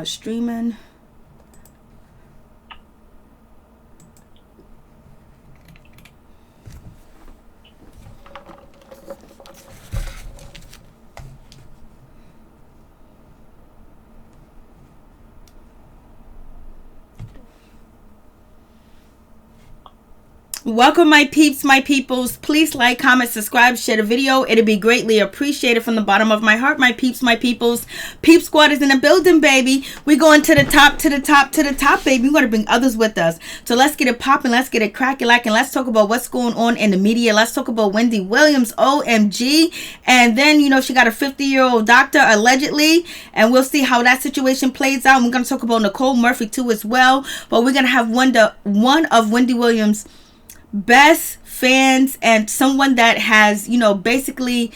start streaming. Welcome, my peeps, my peoples. Please like, comment, subscribe, share the video. It'll be greatly appreciated from the bottom of my heart, my peeps, my peoples. Peep Squad is in the building, baby. We're going to the top, to the top, to the top, baby. We're going to bring others with us. So let's get it popping. Let's get it cracking, and let's talk about what's going on in the media. Let's talk about Wendy Williams, OMG. And then, you know, she got a 50-year-old doctor, allegedly. And we'll see how that situation plays out. We're going to talk about Nicole Murphy, too, as well. But we're going to have one of Wendy Williams' best fans and someone that has, you know, basically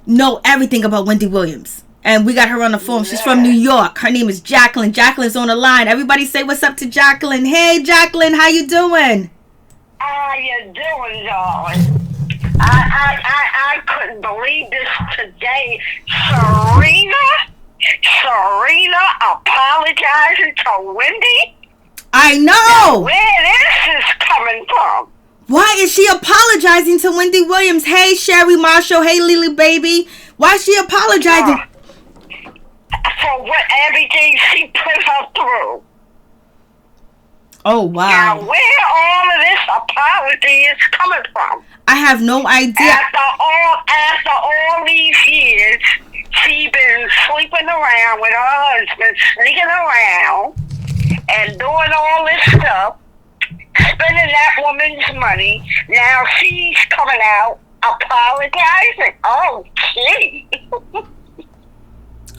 know everything about Wendy Williams. And we got her on the phone. She's from New York. Her name is Jacqueline. Jacqueline's on the line. Everybody say what's up to Jacqueline. Hey, Jacqueline, how you doing? How you doing, darling? I couldn't believe this today. Serena apologizing to Wendy? I know. Where this is coming from? Why is she apologizing to Wendy Williams? Hey, Sherry Marshall. Hey, Lily Baby. Why is she apologizing? For what everything she put her through. Oh, wow. Now, where all of this apology is coming from? I have no idea. After all these years, she been sleeping around with her husband, sneaking around, and doing all this stuff, spending that woman's money. Now she's coming out apologizing. Oh, gee.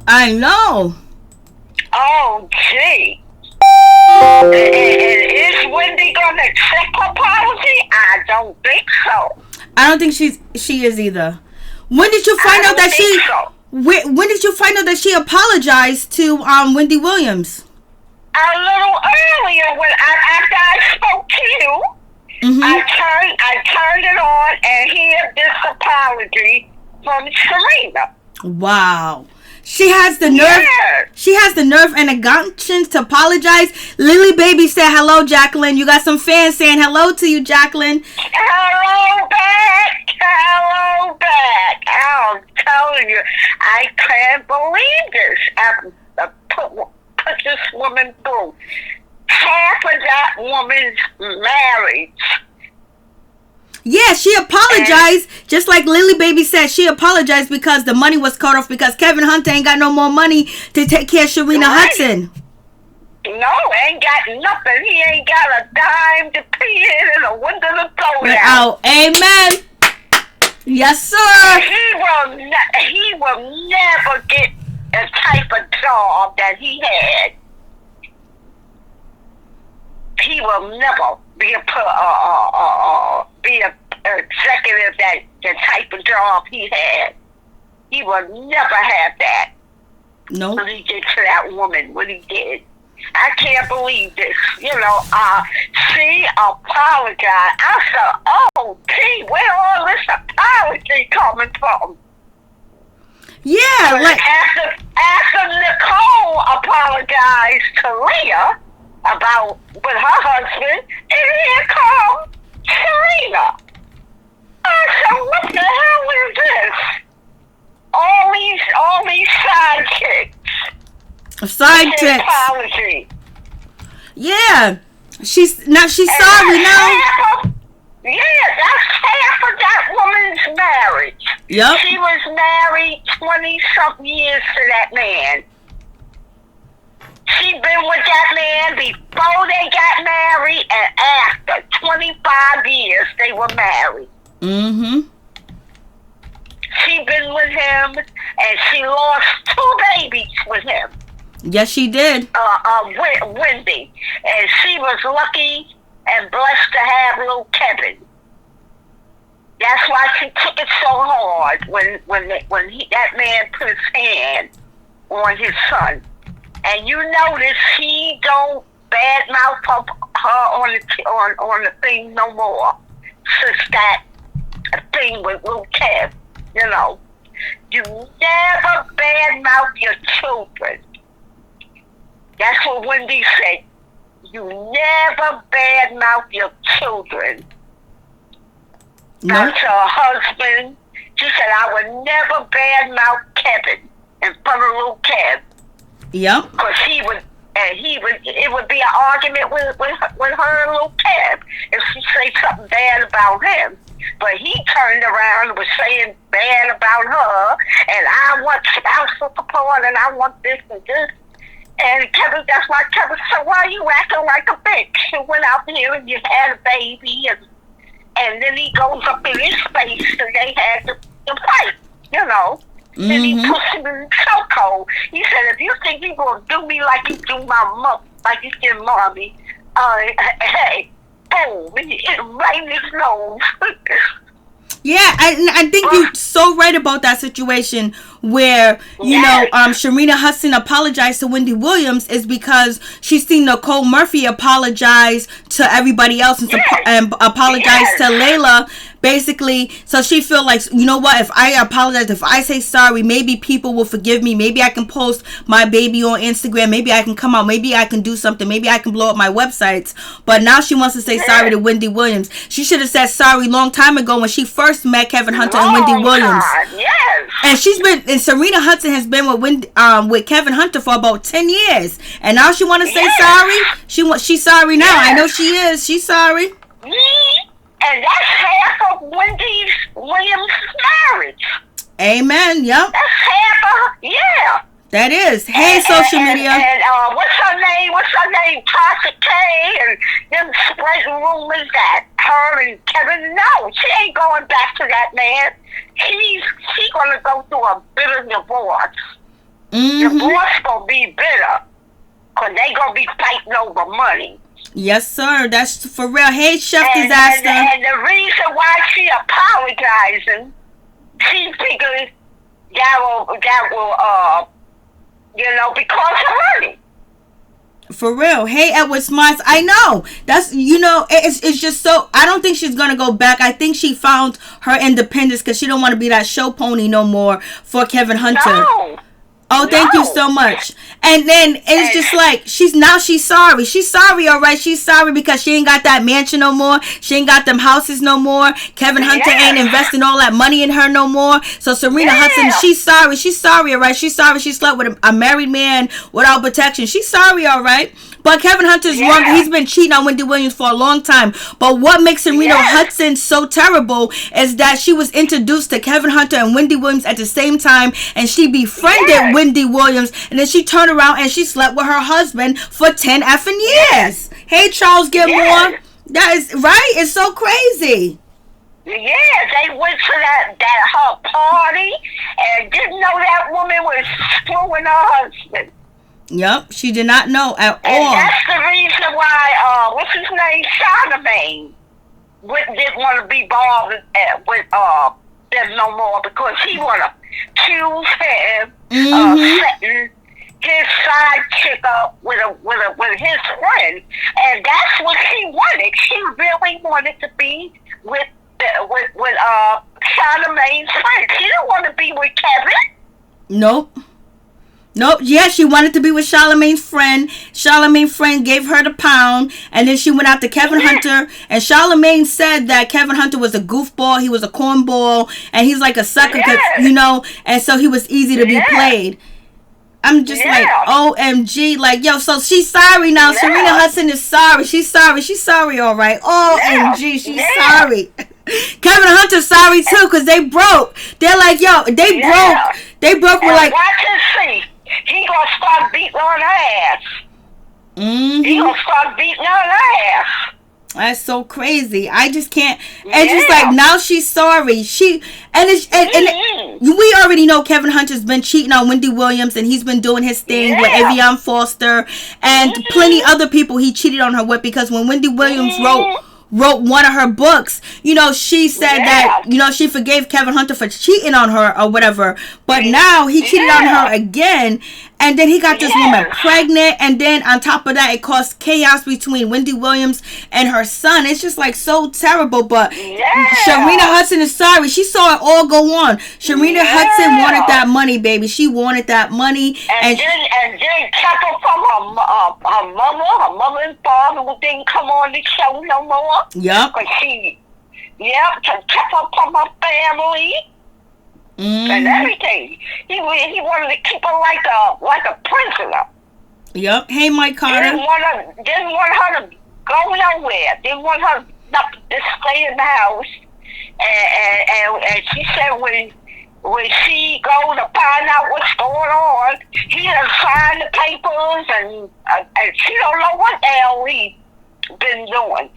I know. Oh, gee. And is Wendy going to accept her apology? I don't think so. I don't think she is either. When did you find out that she? So. When did you find out that she apologized to Wendy Williams? A little earlier, when after I spoke to you, I turned it on and heard this apology from Serena. Wow. She has the nerve. Yeah. She has the nerve and the gumption to apologize. Lily Baby said hello, Jacqueline. You got some fans saying hello to you, Jacqueline. Hello back. Hello back. I'm telling you, I can't believe this. I put this woman through half of that woman's marriage. Yeah, she apologized, just like Lily Baby said. She apologized because the money was cut off because Kevin Hunter ain't got no more money to take care of Serena Hudson. No, ain't got nothing. He ain't got a dime to pay in and a window to go down. Oh, amen. Yes, sir. He will never get the type of job that he had. He will never be a executive that the type of job he had. He will never have that. No. What he did to that woman, what he did. I can't believe this. You know, she apologized. I said, oh, gee, where all this apology coming from? Yeah, like after Nicole apologized to Leah about with her husband, and here comes Serena. I said, what the hell is this? All these sidekicks. Apology. Yeah, she's sorry now. Yeah, that's half of that woman's marriage. Yep. She was married 20-something years to that man. She'd been with that man before they got married, and after 25 years they were married. Mm-hmm. She'd been with him, and she lost 2 babies with him. Yes, she did. Wendy. And she was lucky and blessed to have little Kevin. That's why she took it so hard when that man put his hand on his son. And you notice he don't badmouth her on the thing no more. Since that thing with little Kev, you know. You never badmouth your children. That's what Wendy said. You never badmouth your children. That's her husband. She said, I would never badmouth Kevin in front of little Kev. Yep. Because it would be an argument with her and little Kev if she say something bad about him. But he turned around and was saying bad about her, and I want spousal support, and I want this and this. And Kevin, that's why Kevin said, why are you acting like a bitch? You went out there and you had a baby, and then he goes up in his space, and they had to fight, you know. Then he pushed him in the chokehold. He said, if you think you're going to do me like you do my mother, like you did mommy, hey, boom, and you hit him right in his nose. Yeah, I think you're so right about that situation where, you know, Serena Hudson apologized to Wendy Williams is because she's seen Nicole Murphy apologize to everybody else and apologize to Layla. Basically, so she feel like, you know what, if I apologize, if I say sorry, maybe people will forgive me. Maybe I can post my baby on Instagram. Maybe I can come out. Maybe I can do something. Maybe I can blow up my websites. But now she wants to say sorry to Wendy Williams. She should have said sorry long time ago when she first met Kevin Hunter and Wendy Williams. Yes. And Serena Hudson has been with Kevin Hunter for about 10 years. And now she want to say sorry? She's sorry now. I know she is. She's sorry. And that's half of Wendy Williams' marriage. Amen. Yep. That's half of, yeah. That is. Hey, social media. And what's her name? Toxicity, and them spreading rumors that her and Kevin, no, she ain't going back to that man. She's going to go through a bitter divorce. Divorce going to be bitter because they going to be fighting over money. Yes, sir. That's for real. Hey, Chef Disaster. And the reason why she apologizing, she figures that will you know, because of money. For real. Hey, Edward Smarts. I know. That's, you know, it's just so, I don't think she's going to go back. I think she found her independence because she don't want to be that show pony no more for Kevin Hunter. No. Oh, thank you so much. And then it's just like, she's sorry. She's sorry, all right. She's sorry because she ain't got that mansion no more. She ain't got them houses no more. Kevin Hunter ain't investing all that money in her no more. So Serena Hudson, she's sorry. She's sorry, all right. She's sorry she slept with a married man without protection. She's sorry, all right. But Kevin Hunter's wrong. He's been cheating on Wendy Williams for a long time. But what makes Serena Hudson so terrible is that she was introduced to Kevin Hunter and Wendy Williams at the same time, and she befriended Wendy Williams, and then she turned around and she slept with her husband for 10 effing years. Hey, Charles Gilmore. That is right. It's so crazy. Yeah, they went to that her party and didn't know that woman was screwing her husband. Yep, she did not know at all. And that's the reason why, what's his name, Charlamagne, didn't want to be bothered with them no more because he want to accuse him of setting his side chick up with his friend, and that's what she wanted. She really wanted to be with Charlamagne's friend. She didn't want to be with Kevin. Nope. Yeah, she wanted to be with Charlamagne's friend. Charlamagne's friend gave her the pound, and then she went out to Kevin Hunter, and Charlamagne said that Kevin Hunter was a goofball, he was a cornball, and he's like a sucker, you know, and so he was easy to be played. I'm just like, OMG, like, yo, so she's sorry now. Serena Hudson is sorry. She's sorry, all right. OMG, she's sorry. Kevin Hunter's sorry, too, because they broke. They're like, yo, they broke. They broke with, like... Watch and see. He gonna start beating on her ass. He gonna start beating on her ass. That's so crazy. I just can't. And just like, now she's sorry. And we already know Kevin Hunter's been cheating on Wendy Williams, and he's been doing his thing with Avion Foster and plenty other people he cheated on her with, because when Wendy Williams wrote one of her books, you know, she said that, you know, she forgave Kevin Hunter for cheating on her or whatever, but now he cheated on her again, and then he got this woman pregnant, and then on top of that, it caused chaos between Wendy Williams and her son. It's just like so terrible, but Serena Hudson is sorry. She saw it all go on. Serena Hudson wanted that money, baby. She wanted that money. And then kept her from her her mother and father who didn't come on the show no more. Yep. Cause to keep up from her family and everything. He wanted to keep her like a prisoner. Yep. Hey, Mike Carter. Didn't want her to go nowhere. Didn't want her not to stay in the house. And she said when she go to find out what's going on, he done signed the papers and she don't know what the hell he been doing.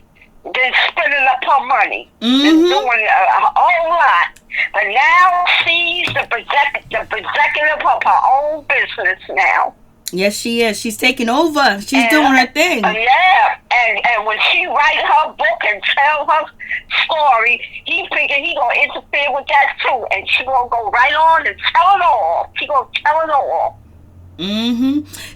Been spending up her money. Been doing a whole lot. But now she's the executive of her own business now. Yes, she is. She's taking over. She's doing her thing. Yeah, and when she write her book and tell her story, he figured he gonna interfere with that too, and she gonna go right on and tell it all. She gonna tell it all.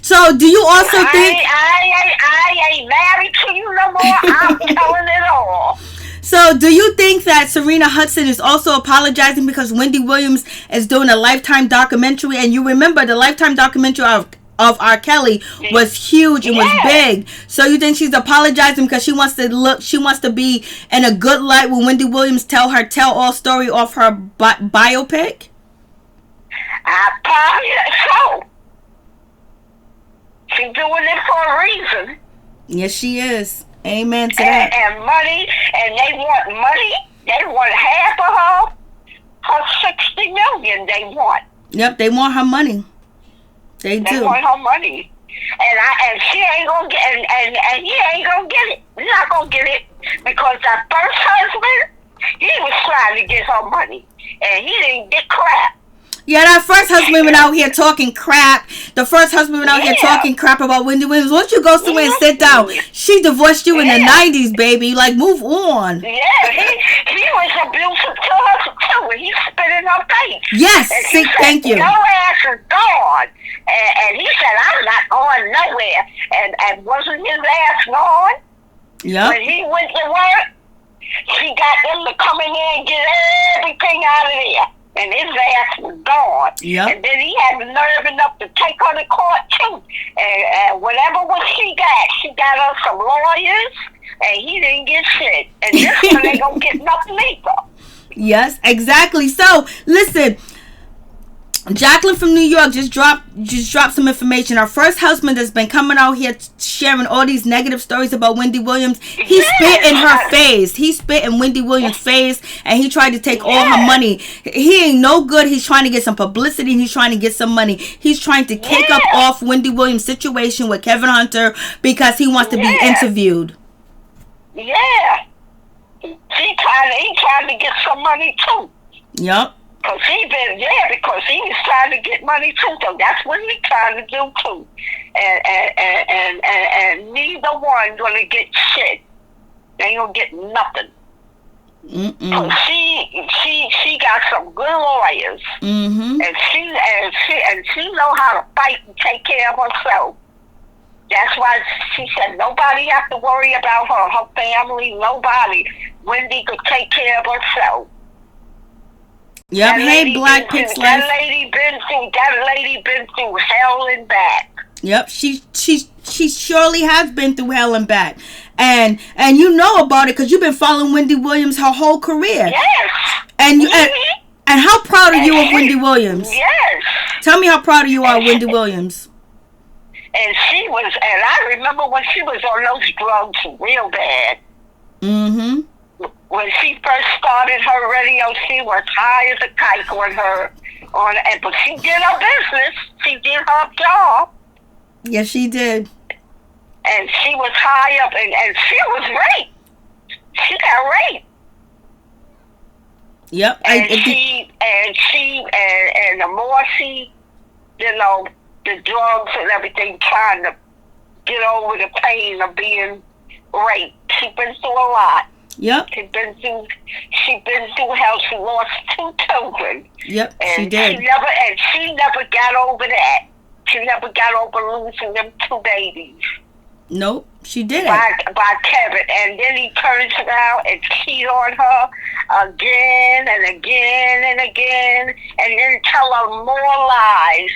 So, do you also think I ain't married to you no more? I'm telling it all. So, do you think that Serena Hudson is also apologizing because Wendy Williams is doing a Lifetime documentary, and you remember the Lifetime documentary of R. Kelly was huge and was big. So you think she's apologizing because she wants to be in a good light when Wendy Williams tell all story off her biopic? Probably so. She's doing it for a reason. Yes, she is. Amen to that. And money, and they want money. They want half of her $60 million. They want. Yep, they want her money. They do. They want her money, and she ain't gonna get, and he ain't gonna get it. He's not gonna get it because that first husband, he was trying to get her money, and he didn't get crap. Yeah, that first husband went out here talking crap. The first husband went out here talking crap about Wendy Williams. Why don't you go somewhere and sit down? She divorced you in the 90s, baby. Like, move on. Yeah, he was abusive to her too. He spit in her face. Yes, thank you. Your ass is gone. And he said, I'm not going nowhere. And wasn't his ass gone? Yeah. When he went to work, she got them to come in there and get everything out of there. And his ass was gone. Yep. And then he had the nerve enough to take her to court too. And whatever what she got her some lawyers, and he didn't get shit. And this one ain't gonna get nothing either. Yes, exactly. So listen, Jacqueline from New York just dropped some information. Her first husband has been coming out here sharing all these negative stories about Wendy Williams. He spit in her face. He spit in Wendy Williams' face, and he tried to take all her money. He ain't no good. He's trying to get some publicity, and he's trying to get some money. He's trying to kick up off Wendy Williams' situation with Kevin Hunter because he wants to be interviewed. Yeah. He trying to get some money too. Yep. Because he was trying to get money too. So that's what he's trying to do too. And neither one gonna get shit. They ain't gonna get nothing. Cause she got some good lawyers. And she know how to fight and take care of herself. That's why she said nobody have to worry about her family, nobody. Wendy could take care of herself. Yep. Hey, Black Pix Life. That lady been through hell and back. Yep. She surely has been through hell and back, and you know about it because you've been following Wendy Williams her whole career. Yes. And you and how proud are you of Wendy Williams? Yes. Tell me how proud you are of Wendy Williams. And I remember when she was on those drugs real bad. When she first started her radio, she was high as a kite but she did her business. She did her job. Yes, she did. And she was high up, and she was raped. She got raped. Yep. And the more she, the drugs and everything, trying to get over the pain of being raped. She's been through a lot. Yep. She's been through hell. She lost 2 children. Yep, and she did. She never got over that. She never got over losing them 2 babies. Nope, she didn't. By Kevin. And then he turns around and cheats on her again and again and again, and then tell her more lies.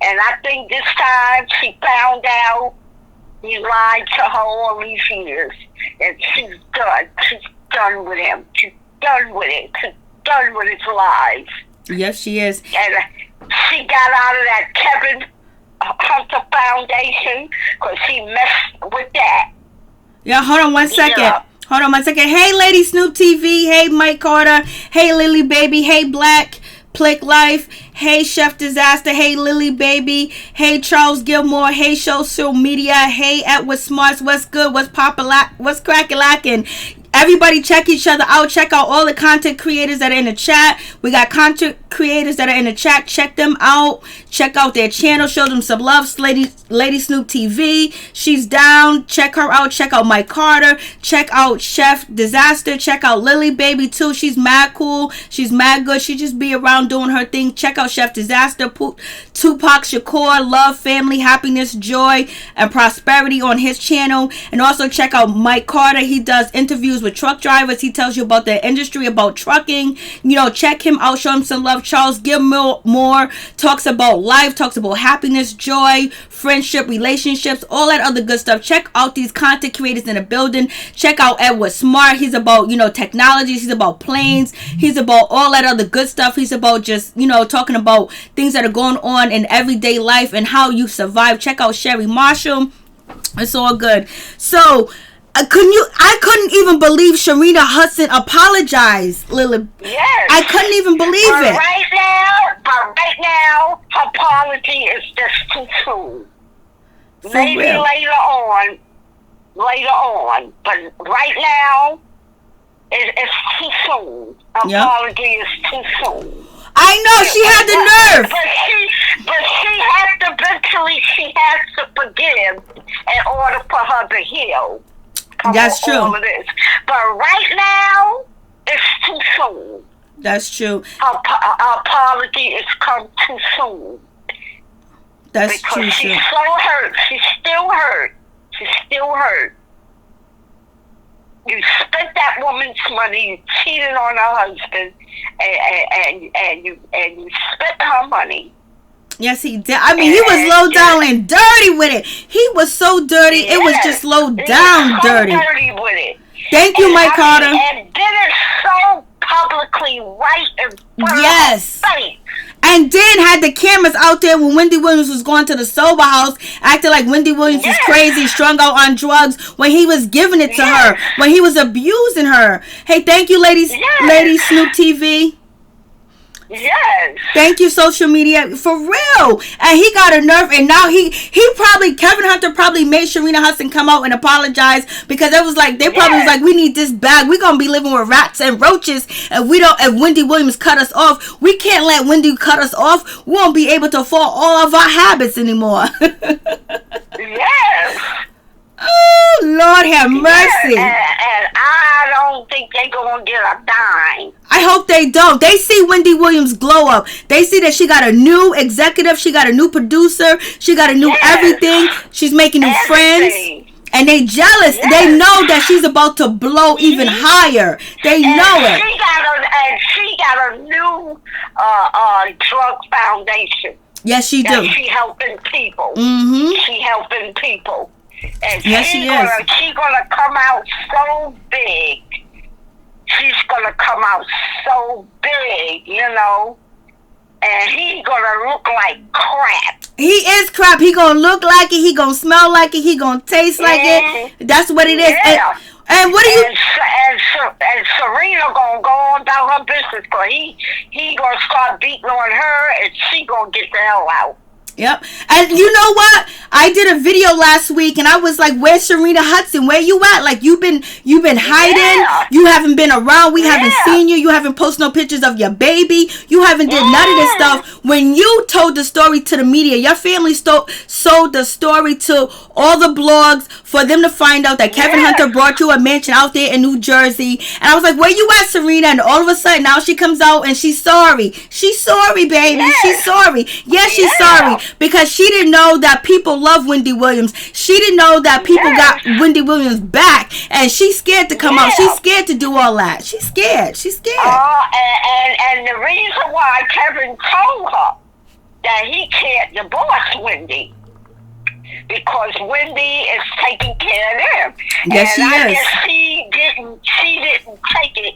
And I think this time she found out he lied to her all these years. And she's done. She's done with him. She's done with it. She's done with his lies. Yes, she is. And she got out of that Kevin Hunter Foundation because she messed with that. Yeah, hold on one second. Yeah. Hold on one second. Hey, Lady Snoop TV. Hey, Mike Carter. Hey, Lily Baby. Hey, Black Plick Life. Hey, Chef Disaster. Hey, Lily Baby. Hey, Charles Gilmore. Hey, Social Media. Hey, Edward Smarts. What's good? What's what's cracking lacking? Everybody check each other out. Check out all the content creators that are in the chat. We got content creators that are in the chat. Check them out. Check out their channel. Show them some love. Lady Snoop TV. She's down. Check her out. Check out Mike Carter. Check out Chef Disaster. Check out Lily Baby too. She's mad cool. She's mad good. She just be around doing her thing. Check out Chef Disaster. Tupac Shakur. Love, family, happiness, joy, and prosperity on his channel. And also check out Mike Carter. He does interviews with truck drivers. He tells you about the industry, about trucking. You know, check him out. Show him some love. Charles Gilmore talks about life, talks about happiness, joy, friendship, relationships, all that other good stuff. Check out these content creators in the building. Check out Edward Smart. He's about, you know, technologies. He's about planes. He's about all that other good stuff. He's about just, you know, talking about things that are going on in everyday life and how you survive. Check out Sherry Marshall. It's all good. So I couldn't even believe Serena Hudson apologized, Lily. Yes. I couldn't even believe but it. Right now, her apology is just too soon. Maybe real. later on. But right now, it's too soon. Her apology is too soon. I know, she had the nerve. But she has to forgive in order for her to heal. That's true. All of this. But right now, it's too soon. That's true. Her apology is come too soon. That's because true. She's so hurt. She's still hurt. You spent that woman's money. You cheated on her husband, and you spent her money. Yes, he did. I mean, he was low down and dirty with it. He was so dirty. It was just low down dirty. Dirty with it. Thank you, Mike Carter. And did it so publicly, right in front of her face. And then had the cameras out there when Wendy Williams was going to the sober house, acting like Wendy Williams was crazy, strung out on drugs, when he was giving it to her, when he was abusing her. Hey, thank you, Lady Snoop TV. Yes. Thank you, social media, for real. And he got a nerve, and now Kevin Hunter probably made Serena Hudson come out and apologize, because it was like, they probably was like, we need this bag. We're going to be living with rats and roaches, and if Wendy Williams cut us off, we can't let Wendy cut us off. We won't be able to afford all of our habits anymore. Yes. Oh, Lord have mercy. And I don't think they're going to get a dime. I hope they don't. They see Wendy Williams glow up. They see that she got a new executive. She got a new producer. She got a new everything. She's making new friends. And they jealous. They know that she's about to blow even higher. They know it. She got a new drug foundation. Yes, she do. She helping people. Mm-hmm. She helping people. And yes, she is. She's gonna come out so big. She's gonna come out so big, you know. And he's gonna look like crap. He is crap. He gonna look like it. He gonna smell like it. He gonna taste like it. That's what it is. Yeah. And what do you? And Serena gonna go on about her business, because he gonna start beating on her, and she gonna get the hell out. Yep. And you know what? I did a video last week, and I was like, where's Serena Hudson? Where you at? Like, you've been hiding. Yeah. You haven't been around. We haven't seen you. You haven't posted no pictures of your baby. You haven't did none of this stuff. When you told the story to the media, your family sold the story to all the blogs for them to find out that Kevin Hunter brought you a mansion out there in New Jersey. And I was like, where you at, Serena? And all of a sudden, now she comes out and she's sorry. She's sorry, baby. She's sorry. Yes, she's sorry. Because she didn't know that people love Wendy Williams. She didn't know that people got Wendy Williams back. And she's scared to come out. She's scared to do all that. She's scared. She's scared. And the reason why Kevin told her that he can't divorce Wendy because Wendy is taking care of them. Yes, and she I is. guess she didn't take it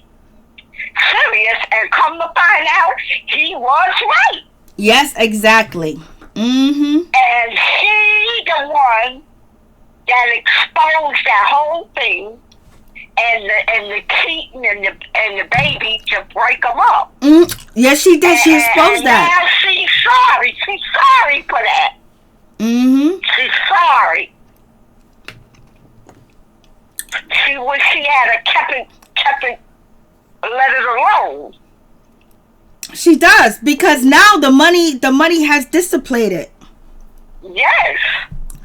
serious, and come to find out, he was right. Yes, exactly. Mm-hmm. And he the one that exposed that whole thing, and the cheating and the baby to break them up. Yes, she did. She exposed and that. now she's sorry. She's sorry for that. Mm-hmm. She's sorry. She wish she had kept it, let it alone. She does, because now the money has dissipated. Yes.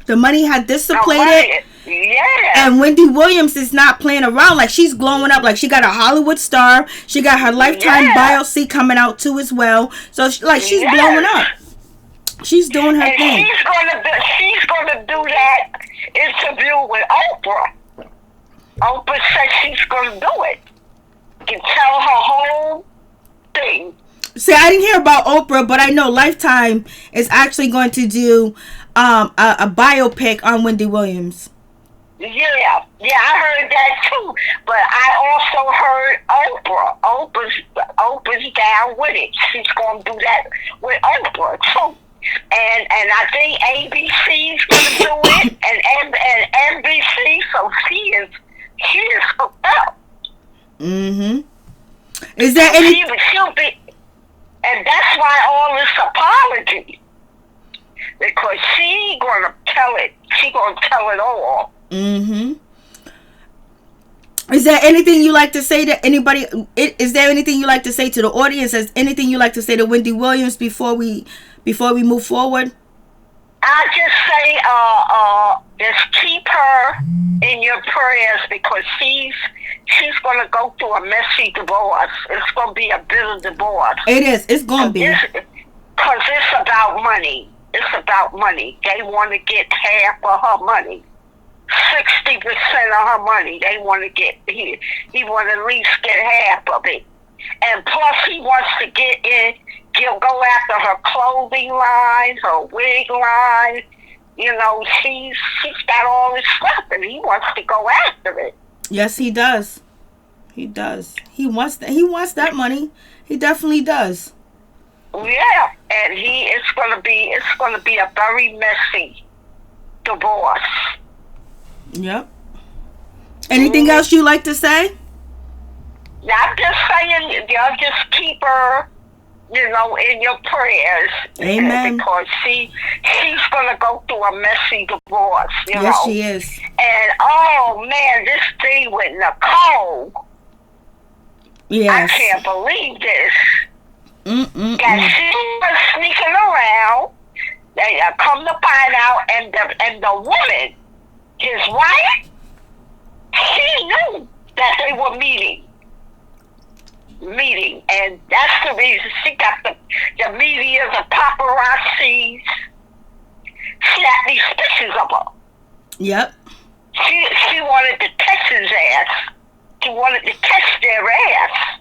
The money had dissipated. Yeah. And Wendy Williams is not playing around. Like, she's glowing up. Like, she got a Hollywood star. She got her Lifetime biopic coming out too as well. So she's blowing up. She's doing her thing. She's gonna do that interview with Oprah. Oprah said she's gonna do it. Can tell her whole thing. See, I didn't hear about Oprah, but I know Lifetime is actually going to do a biopic on Wendy Williams. Yeah, I heard that too. But I also heard Oprah's down with it. She's gonna do that with Oprah too. And I think ABC's gonna do it, and NBC. So she is hooked up. Mm-hmm. Is there any? She'll be, and that's why all this apology, because she gonna tell it. She gonna tell it all. Mm-hmm. Is there anything you like to say to anybody? Is there anything you like to say to the audience? Is anything you like to say to Wendy Williams before we move forward? I just say, just keep her in your prayers, because she's gonna go through a messy divorce. It's gonna be a bitter divorce. It is. It's gonna be. Because it's about money. It's about money. They want to get half of her money. 60% of her money. They want to get. He want to at least get half of it. And plus, he wants to get in. He'll go after her clothing line, her wig line. You know, she's got all this stuff, and he wants to go after it. Yes, he does. He does. He wants that. He wants that money. He definitely does. Yeah, and it's gonna be a very messy divorce. Yep. Anything else you like to say? I'm just saying, y'all just keep her, in your prayers. Amen. Because she's gonna go through a messy divorce. Yes, she is. And oh man, this thing with Nicole. Yes. I can't believe this. That she was sneaking around. They come to find out, and the woman, his wife, she knew that they were meeting, and that's the reason she got the media, the paparazzi, snapped these pictures of her. Yep. She wanted to catch his ass. She wanted to catch their ass.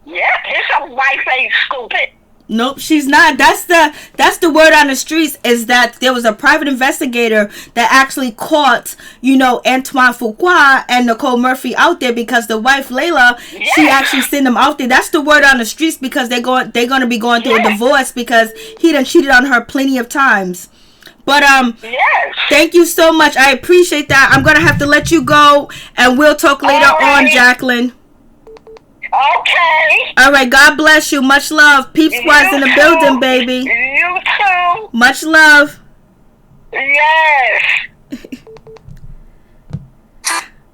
Yeah, his wife ain't stupid. Nope, she's not. That's the word on the streets, is that there was a private investigator that actually caught, Antoine Fuqua and Nicole Murphy out there, because the wife Layla, she actually sent them out there. That's the word on the streets, because they're going to be going through a divorce, because he done cheated on her plenty of times. But thank you so much. I appreciate that. I'm gonna have to let you go, and we'll talk later on, Jacqueline. Okay. All right. God bless you. Much love. Peep Squad's in the building, baby. You too. Much love. Yes.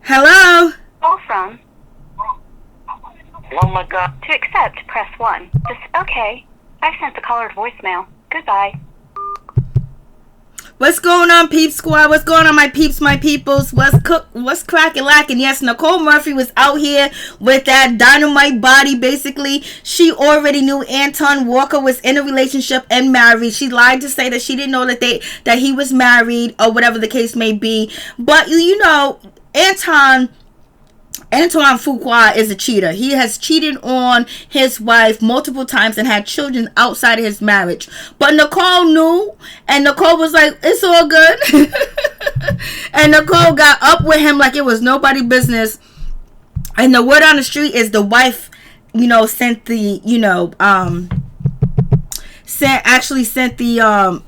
Hello. Call from. Oh my God. To accept, press 1. Okay. I've sent the caller to voicemail. Goodbye. What's going on, Peep Squad? What's going on, my peeps, my peoples? What's cracking, lacking? Yes, Nicole Murphy was out here with that dynamite body. Basically, she already knew Anton Walker was in a relationship and married. She lied to say that she didn't know that he was married, or whatever the case may be. But Anton Antoine Fuqua is a cheater. He has cheated on his wife multiple times and had children outside of his marriage. But Nicole knew, and Nicole was like, it's all good. And Nicole got up with him like it was nobody's business. And the word on the street is the wife, sent the, sent the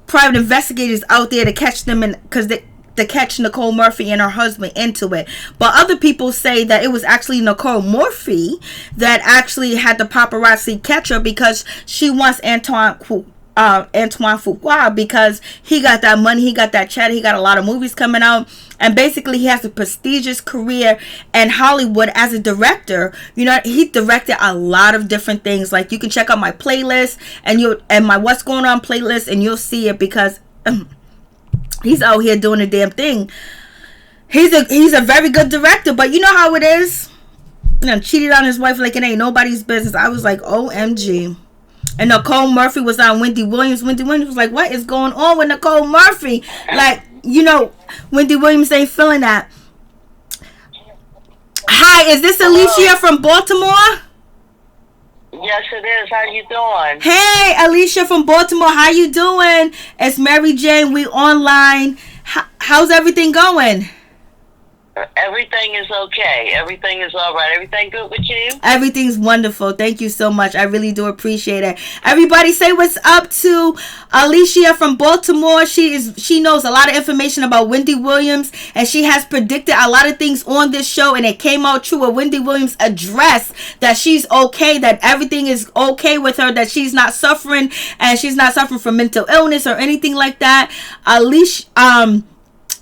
private investigators out there to catch them, because to catch Nicole Murphy and her husband into it. But other people say that it was actually Nicole Murphy that actually had the paparazzi catch her, because she wants Antoine Fuqua, because he got that money, he got that cheddar, he got a lot of movies coming out, and basically he has a prestigious career in Hollywood as a director. He directed a lot of different things. Like, you can check out my playlist and my What's Going On playlist, and you'll see it, because he's out here doing a damn thing. He's a very good director, but you know how it is. Cheated on his wife like it ain't nobody's business. I was like, OMG. And Nicole Murphy was on Wendy Williams. Wendy Williams was like, what is going on with Nicole Murphy? Like, Wendy Williams ain't feeling that. Hi, is this Alicia from Baltimore? Yes, it is. How you doing? Hey, Alicia from Baltimore. How you doing? It's Mary Jane. We online. How's everything going? Everything is okay. Everything is all right. Everything good with you? Everything's wonderful. Thank you so much. I really do appreciate it. Everybody say what's up to Alicia from Baltimore. She knows a lot of information about Wendy Williams, and she has predicted a lot of things on this show, and it came out true. Wendy Williams addressed that she's okay, that everything is okay with her, that she's not suffering, and she's not suffering from mental illness or anything like that.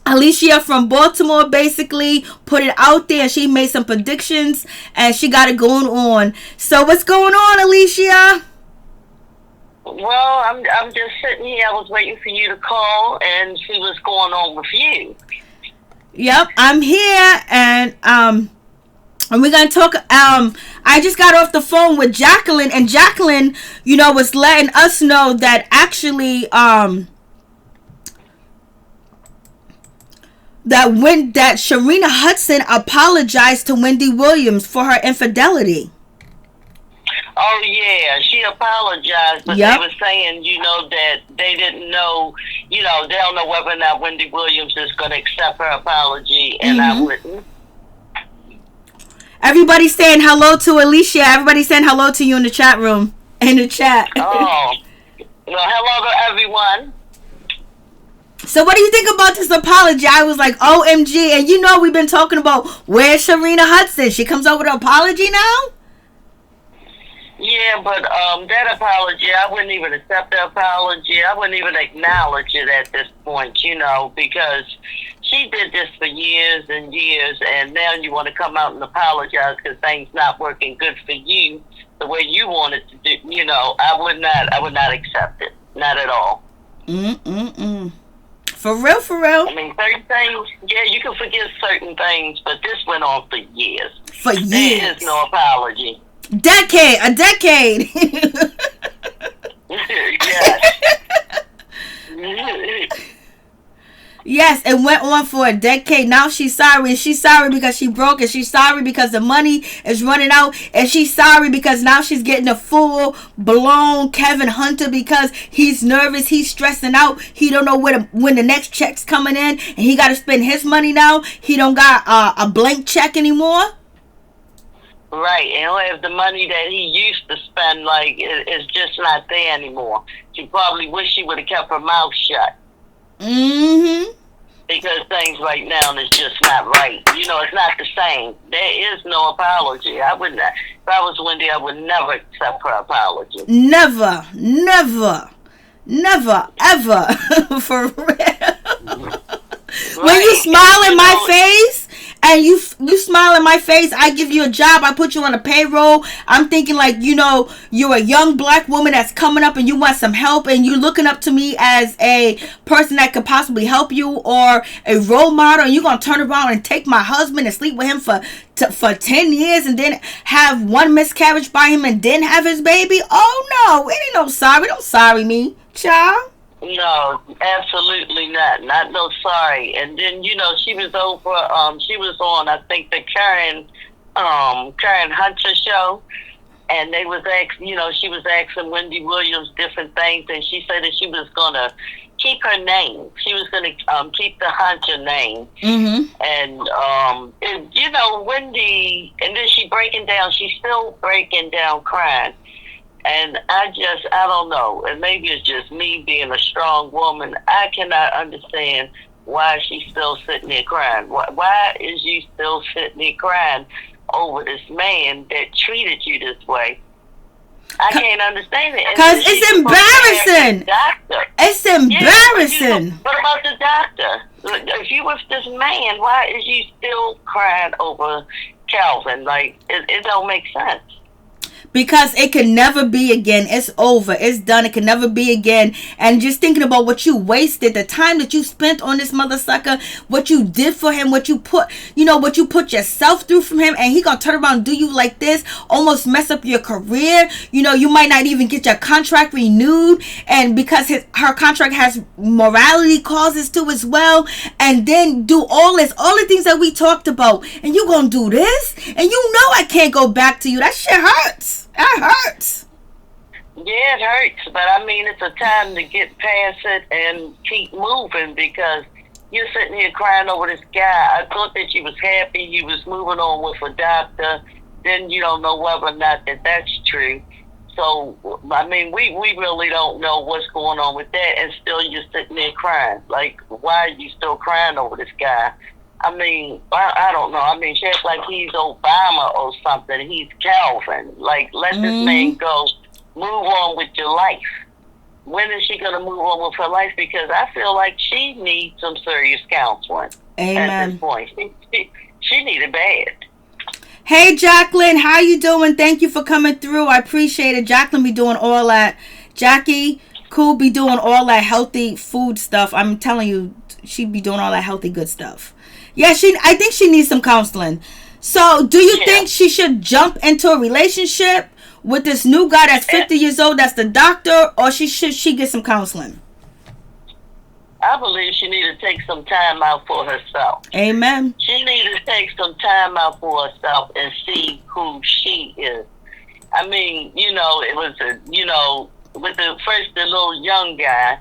Alicia from Baltimore basically put it out there. She made some predictions and she got it going on. So what's going on, Alicia? Well, I'm just sitting here. I was waiting for you to call and see what's going on with you. Yep, I'm here, and we're gonna talk. I just got off the phone with Jacqueline, and Jacqueline, was letting us know that actually that Serena Hudson apologized to Wendy Williams for her infidelity. Oh yeah, she apologized, but Yep. They were saying, that they didn't know, they don't know whether or not Wendy Williams is going to accept her apology, and I wouldn't. Everybody's saying hello to Alicia. Everybody's saying hello to you in the chat room, in the chat. Oh, well, hello to everyone. So what do you think about this apology? I was like, OMG. And we've been talking about where's Serena Hudson. She comes out with an apology now? Yeah, but that apology, I wouldn't even accept the apology. I wouldn't even acknowledge it at this point, because she did this for years and years, and now you want to come out and apologize because things not working good for you the way you want it to do. I would not accept it. Not at all. For real, for real. I mean, certain things, yeah, you can forgive certain things, but this went on for years. For years. There is no apology. A decade. Yes. Yes, it went on for a decade. Now she's sorry. And she's sorry because she broke. And she's sorry because the money is running out. And she's sorry because now she's getting a full-blown Kevin Hunter because he's nervous. He's stressing out. He don't know when the next check's coming in. And he got to spend his money now. He don't got a blank check anymore. Right. And if the money that he used to spend, is just not there anymore. She probably wish she would have kept her mouth shut. Because things right now is just not right. It's not the same. There is no apology. I would not. If I was Wendy, I would never accept her apology. Never, ever. For real. Right. When you smile in my face, and you smile in my face, I give you a job, I put you on a payroll. I'm thinking you're a young black woman that's coming up and you want some help, and you're looking up to me as a person that could possibly help you or a role model, and you're going to turn around and take my husband and sleep with him for 10 years and then have one miscarriage by him and then have his baby? Oh no, it ain't no sorry. Don't sorry me, child. No, absolutely not. Not no sorry. And then, she was over, she was on, I think, the Karen Hunter show. And they was asking, she was asking Wendy Williams different things. And she said that she was going to keep her name. She was going to keep the Hunter name. Mm-hmm. And, Wendy, and then she's still breaking down crying. And I don't know. And maybe it's just me being a strong woman. I cannot understand why she's still sitting there crying. Why is you still sitting there crying over this man that treated you this way? I can't understand it. Because it's embarrassing. It's embarrassing. Yeah, what about the doctor? If you with this man, why is you still crying over Calvin? Like, it don't make sense. Because it can never be again. It's over. It's done. It can never be again. And just thinking about what you wasted, the time that you spent on this mother sucker, what you did for him, what you put yourself through from him, and he gonna turn around and do you like this, almost mess up your career. You might not even get your contract renewed, and because her contract has morality clauses too as well, and then do all the things that we talked about, and you gonna do this, and I can't go back to you. That shit hurts. That hurts. Yeah, it hurts, but I mean, it's a time to get past it and keep moving, because you're sitting here crying over this guy. I thought that you was happy, you was moving on with a doctor, then you don't know whether or not that's true. So, I mean, we really don't know what's going on with that, and still you're sitting there crying. Like, why are you still crying over this guy? I mean, I don't know. I mean, she acts like he's Obama or something. He's Calvin. Like, let this man go. Move on with your life. When is she going to move on with her life? Because I feel like she needs some serious counseling. Amen. At this point. She needs it bad. Hey, Jacqueline. How you doing? Thank you for coming through. I appreciate it. Jacqueline be doing all that. Jackie, cool, be doing all that healthy food stuff. I'm telling you, she be doing all that healthy, good stuff. Yeah, I think she needs some counseling. So, do you think she should jump into a relationship with this new guy that's 50 years old, that's the doctor, or should she get some counseling? I believe she needs to take some time out for herself. Amen. She needs to take some time out for herself and see who she is. I mean, it was with the little young guy.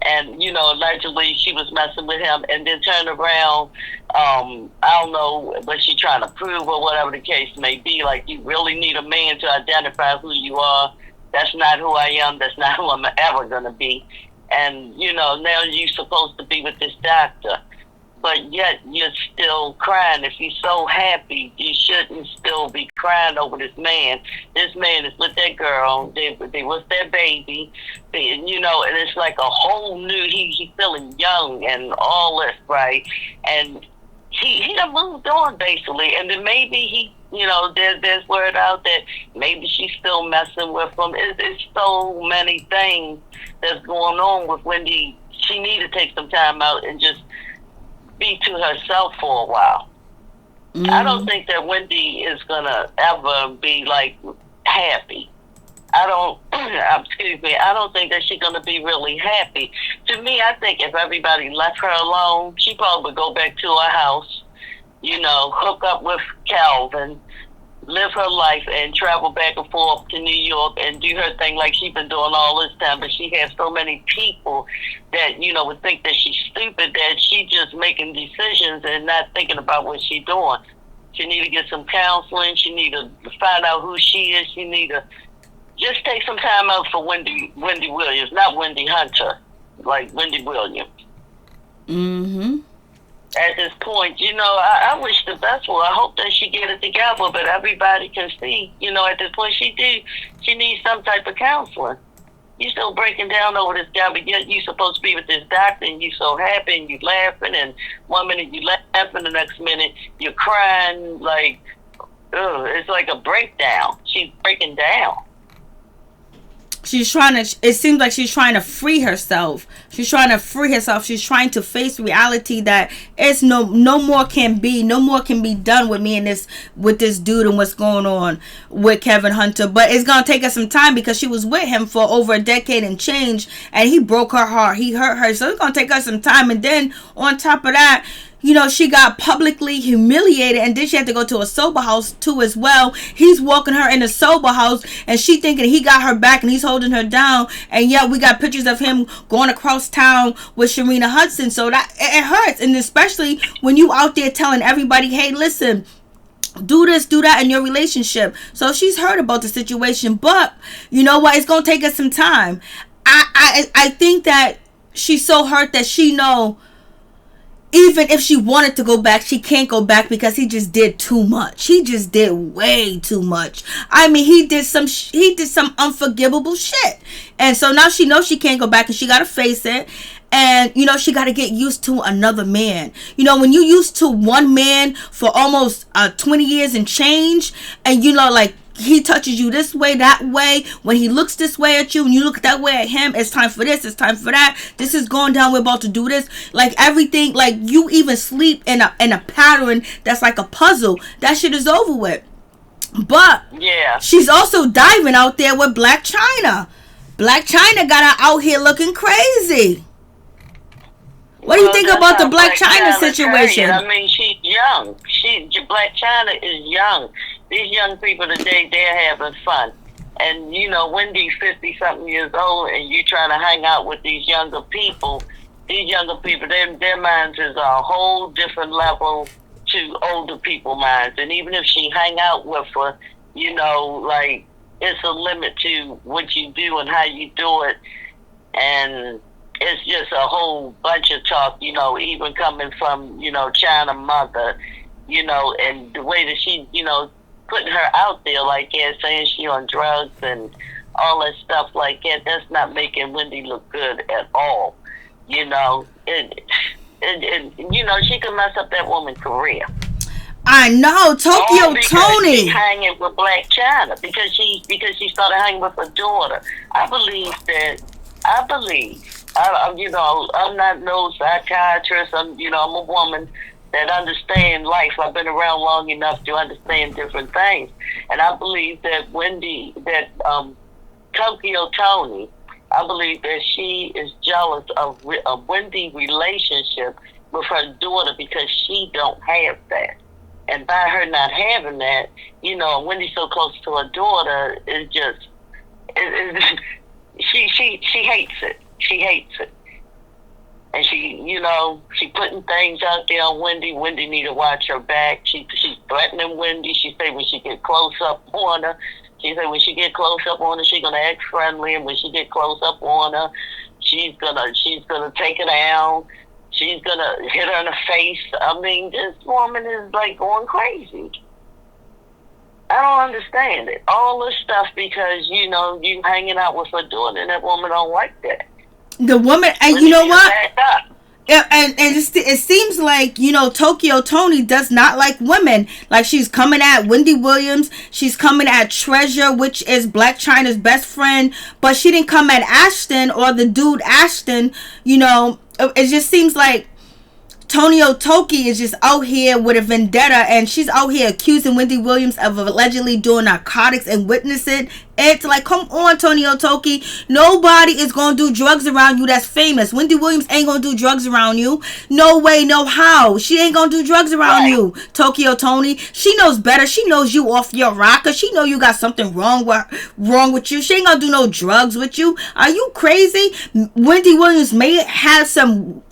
And, allegedly she was messing with him, and then turned around. I don't know what she's trying to prove or whatever the case may be. Like, you really need a man to identify who you are. That's not who I am. That's not who I'm ever going to be. And, now you're supposed to be with this doctor. But yet you're still crying. If you're so happy, you shouldn't still be crying over this man. This man is with that girl. They was their baby. And it's like a whole new, he's feeling young and all this, right? And he done moved on, basically. And then maybe there's word out that maybe she's still messing with him. It's so many things that's going on with Wendy. She need to take some time out and just be to herself for a while. Mm-hmm. I don't think that Wendy is gonna ever be like happy. I don't think that she's gonna be really happy. To me, I think if everybody left her alone, she probably would go back to her house, hook up with Calvin, live her life, and travel back and forth to New York and do her thing like she's been doing all this time. But she has so many people that, would think that she's stupid, that she just making decisions and not thinking about what she's doing. She need to get some counseling. She need to find out who she is. She need to just take some time out for Wendy Williams, not Wendy Hunter, like Wendy Williams. Mm-hmm. At this point, I wish the best for her. I hope that she get it together, but everybody can see, at this point she needs some type of counseling. You're still breaking down over this guy, but yet you're supposed to be with this doctor, and you're so happy, and you're laughing, and one minute you're laughing, the next minute you're crying, like, it's like a breakdown. She's breaking down. it seems like she's trying to free herself. She's trying to free herself. She's trying to face reality that it's no more can be done with me and with this dude and what's going on with Kevin Hunter. But it's gonna take her some time because she was with him for over a decade and change, and he broke her heart. He hurt her, so it's gonna take her some time. And then on top of that, you know, she got publicly humiliated, and then she had to go to a sober house too as well. He's walking her in the sober house, and she thinking he got her back and he's holding her down, and yet we got pictures of him going across town with Serena Hudson. So that it hurts, and especially when you out there telling everybody, hey, listen, do this, do that in your relationship. So she's heard about the situation, but you know what? It's gonna take us some time. I think that she's so hurt that she know, even if she wanted to go back, she can't go back because he just did too much. He just did way too much. I mean, he did some unforgivable shit. And so now she knows she can't go back, and she got to face it. And, you know, she got to get used to another man. You know, when you used to one man for almost 20 years and change, and, you know, like, he touches you this way, that way, when he looks this way at you and you look that way at him, it's time for this, it's time for that, this is going down, we're about to do this, like everything, like you even sleep in a pattern that's like a puzzle. That shit is over with. But yeah, she's also diving out there with Blac Chyna. Blac Chyna got her out here looking crazy. What do you think about the Blac Chyna situation? I mean, she's young. Blac Chyna is young. These young people today, they're having fun. And, you know, Wendy's 50-something years old, and you trying to hang out with these younger people, their minds is a whole different level to older people minds. And even if she hang out with her, you know, like, it's a limit to what you do and how you do it. And it's just a whole bunch of talk, you know, even coming from, you know, China mother, you know, and the way that she, you know, putting her out there like that, saying she on drugs and all that stuff like that, that's not making Wendy look good at all. You know, you know, she could mess up that woman's career. I know, Tokyo Toni. She's hanging with Blac Chyna because she started hanging with her daughter. I believe, you know, I'm not no psychiatrist. I'm a woman that understand life. I've been around long enough to understand different things. And I believe that Tokyo Toni, I believe that she is jealous of Wendy's relationship with her daughter because she don't have that. And by her not having that, you know, Wendy's so close to her daughter, she hates it. She hates it. And she, you know, she putting things out there on Wendy. Wendy need to watch her back. She's threatening Wendy. She say when she get close up on her, she gonna act friendly, and when she get close up on her, she's gonna take her down. She's gonna hit her in the face. I mean, this woman is like going crazy. I don't understand it. All this stuff because, you know, you hanging out with her daughter, and that woman don't like that. The woman, and you know what? Yeah, and it seems like, you know, Tokyo Toni does not like women. Like, she's coming at Wendy Williams. She's coming at Treasure, which is Blac Chyna's best friend. But she didn't come at Ashton or the dude Ashton. You know, it just seems like Tonio Toki is just out here with a vendetta, and she's out here accusing Wendy Williams of allegedly doing narcotics and witnessing it. Like, come on, Tonio Toki. Nobody is going to do drugs around you that's famous. Wendy Williams ain't going to do drugs around you. No way, no how. She ain't going to do drugs around you, Tokyo Toni. She knows better. She knows you off your rocker. She know you got something wrong with you. She ain't going to do no drugs with you. Are you crazy? Wendy Williams may have some,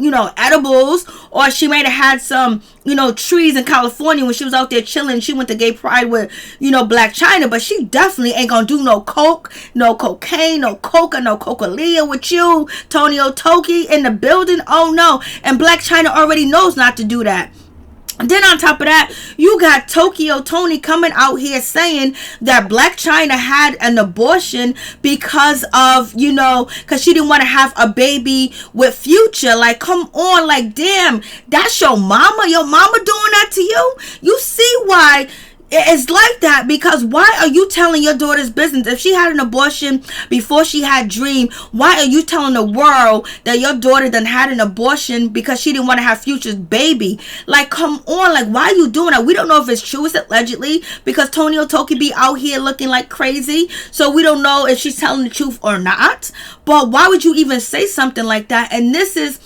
you know, edibles, or she might have had some, you know, trees in California when she was out there chilling. She went to gay pride with, you know, Blac Chyna, but she definitely ain't gonna do no coke, no cocaine, no coca, no coca-lia with you, Tonio Toki in the building. Oh no. And Blac Chyna already knows not to do that. And then on top of that, you got Tokyo Toni coming out here saying that Blac Chyna had an abortion because of, you know, because she didn't want to have a baby with Future. Like, come on, like, damn, that's your mama? Your mama doing that to you? You see why It's like that because why are you telling your daughter's business? If she had an abortion before she had Dream, why are you telling the world that your daughter done had an abortion because she didn't want to have Future's baby? Like, come on, like, why are you doing that? We don't know if it's true. It's allegedly because Toni Otoki be out here looking like crazy, so we don't know if she's telling the truth or not. But why would you even say something like that? And this is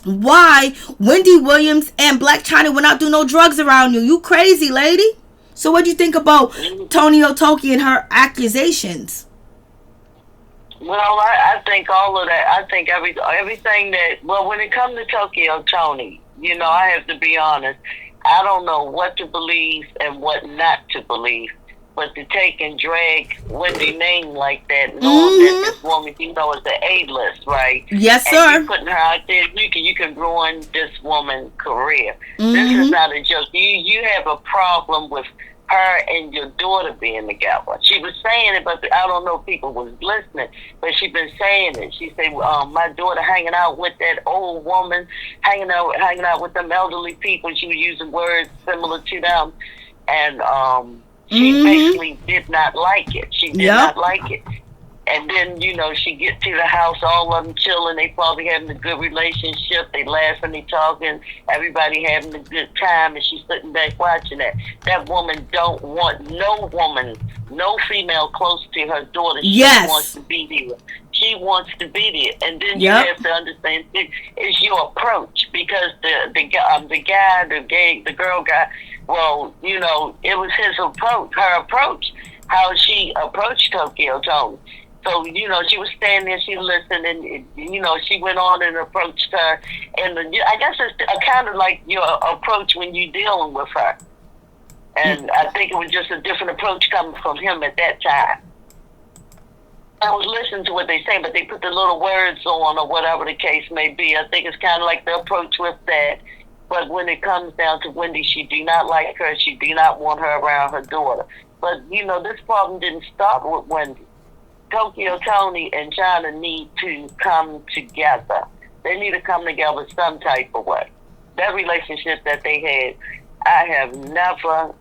why Wendy Williams and Blac Chyna will not do no drugs around you. You crazy, lady. So what do you think about Toni Otoki and her accusations? Well, I think all of that. I think everything that. Well, when it comes to Toni, you know, I have to be honest. I don't know what to believe and what not to believe. But to take and drag Wendy's name like that, knowing that this woman, you know, is the A-list, right? Yes, sir. And you putting her out there, you can ruin this woman's career. This is not a joke. You have a problem with her and your daughter being together. She was saying it, but I don't know if people was listening, but she been saying it. She said, my daughter hanging out with that old woman, hanging out with them elderly people. She was using words similar to them. And, she basically did not like it. She did not like it. And then, you know, she get to the house, all of them chilling. They probably having a good relationship. They laughing, they talking. Everybody having a good time. And she's sitting back watching that. That woman don't want no woman, no female close to her daughter. She wants to be there. She wants to be there. And then you have to understand, it's your approach. Because the girl guy, well, you know, it was his approach, her approach, how she approached Toni. So, you know, she was standing there, she listened, and, you know, she went on and approached her. And I guess it's kind of like your approach when you're dealing with her. And I think it was just a different approach coming from him at that time. I was listening to what they say, but they put the little words on or whatever the case may be. I think it's kind of like the approach with that. But when it comes down to Wendy, she do not like her. She do not want her around her daughter. But, you know, this problem didn't start with Wendy. Toni and Chyna need to come together. They need to come together some type of way. That relationship that they had, I have never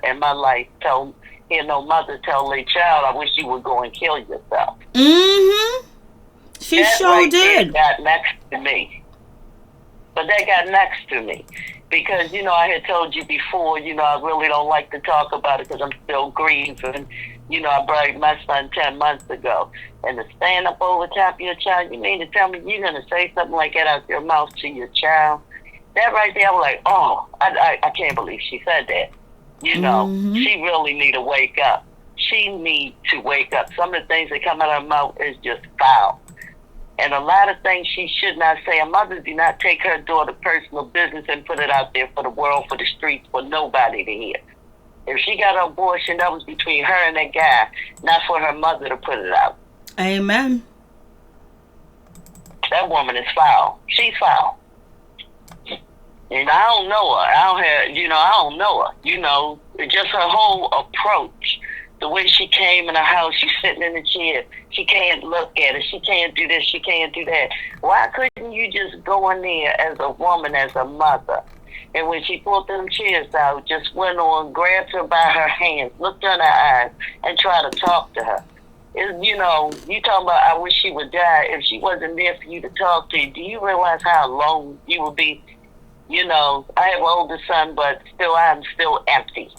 in my life hear no mother tell their child, I wish you would go and kill yourself. She sure did. That got next to me. But that got next to me. Because, you know, I had told you before, you know, I really don't like to talk about it because I'm still grieving. You know, I buried my son 10 months ago. And to stand up over top of your child, you mean to tell me you're going to say something like that out your mouth to your child? That right there, I was like, oh, I can't believe she said that. You know, she really need to wake up. She need to wake up. Some of the things that come out of her mouth is just foul. And a lot of things she should not say. A mother do not take her daughter's personal business and put it out there for the world, for the streets, for nobody to hear. If she got an abortion, that was between her and that guy, not for her mother to put it out. Amen. That woman is foul. She's foul. And I don't know her. I don't know her. You know, just her whole approach. The way she came in the house, she's sitting in the chair. She can't look at it. She can't do this. She can't do that. Why couldn't you just go in there as a woman, as a mother? And when she pulled them chairs out, just went on, grabbed her by her hands, looked in her eyes, and tried to talk to her. You know, you talking about, I wish she would die. If she wasn't there for you to talk to, do you realize how alone you would be? You know, I have an older son, but still, I'm still empty.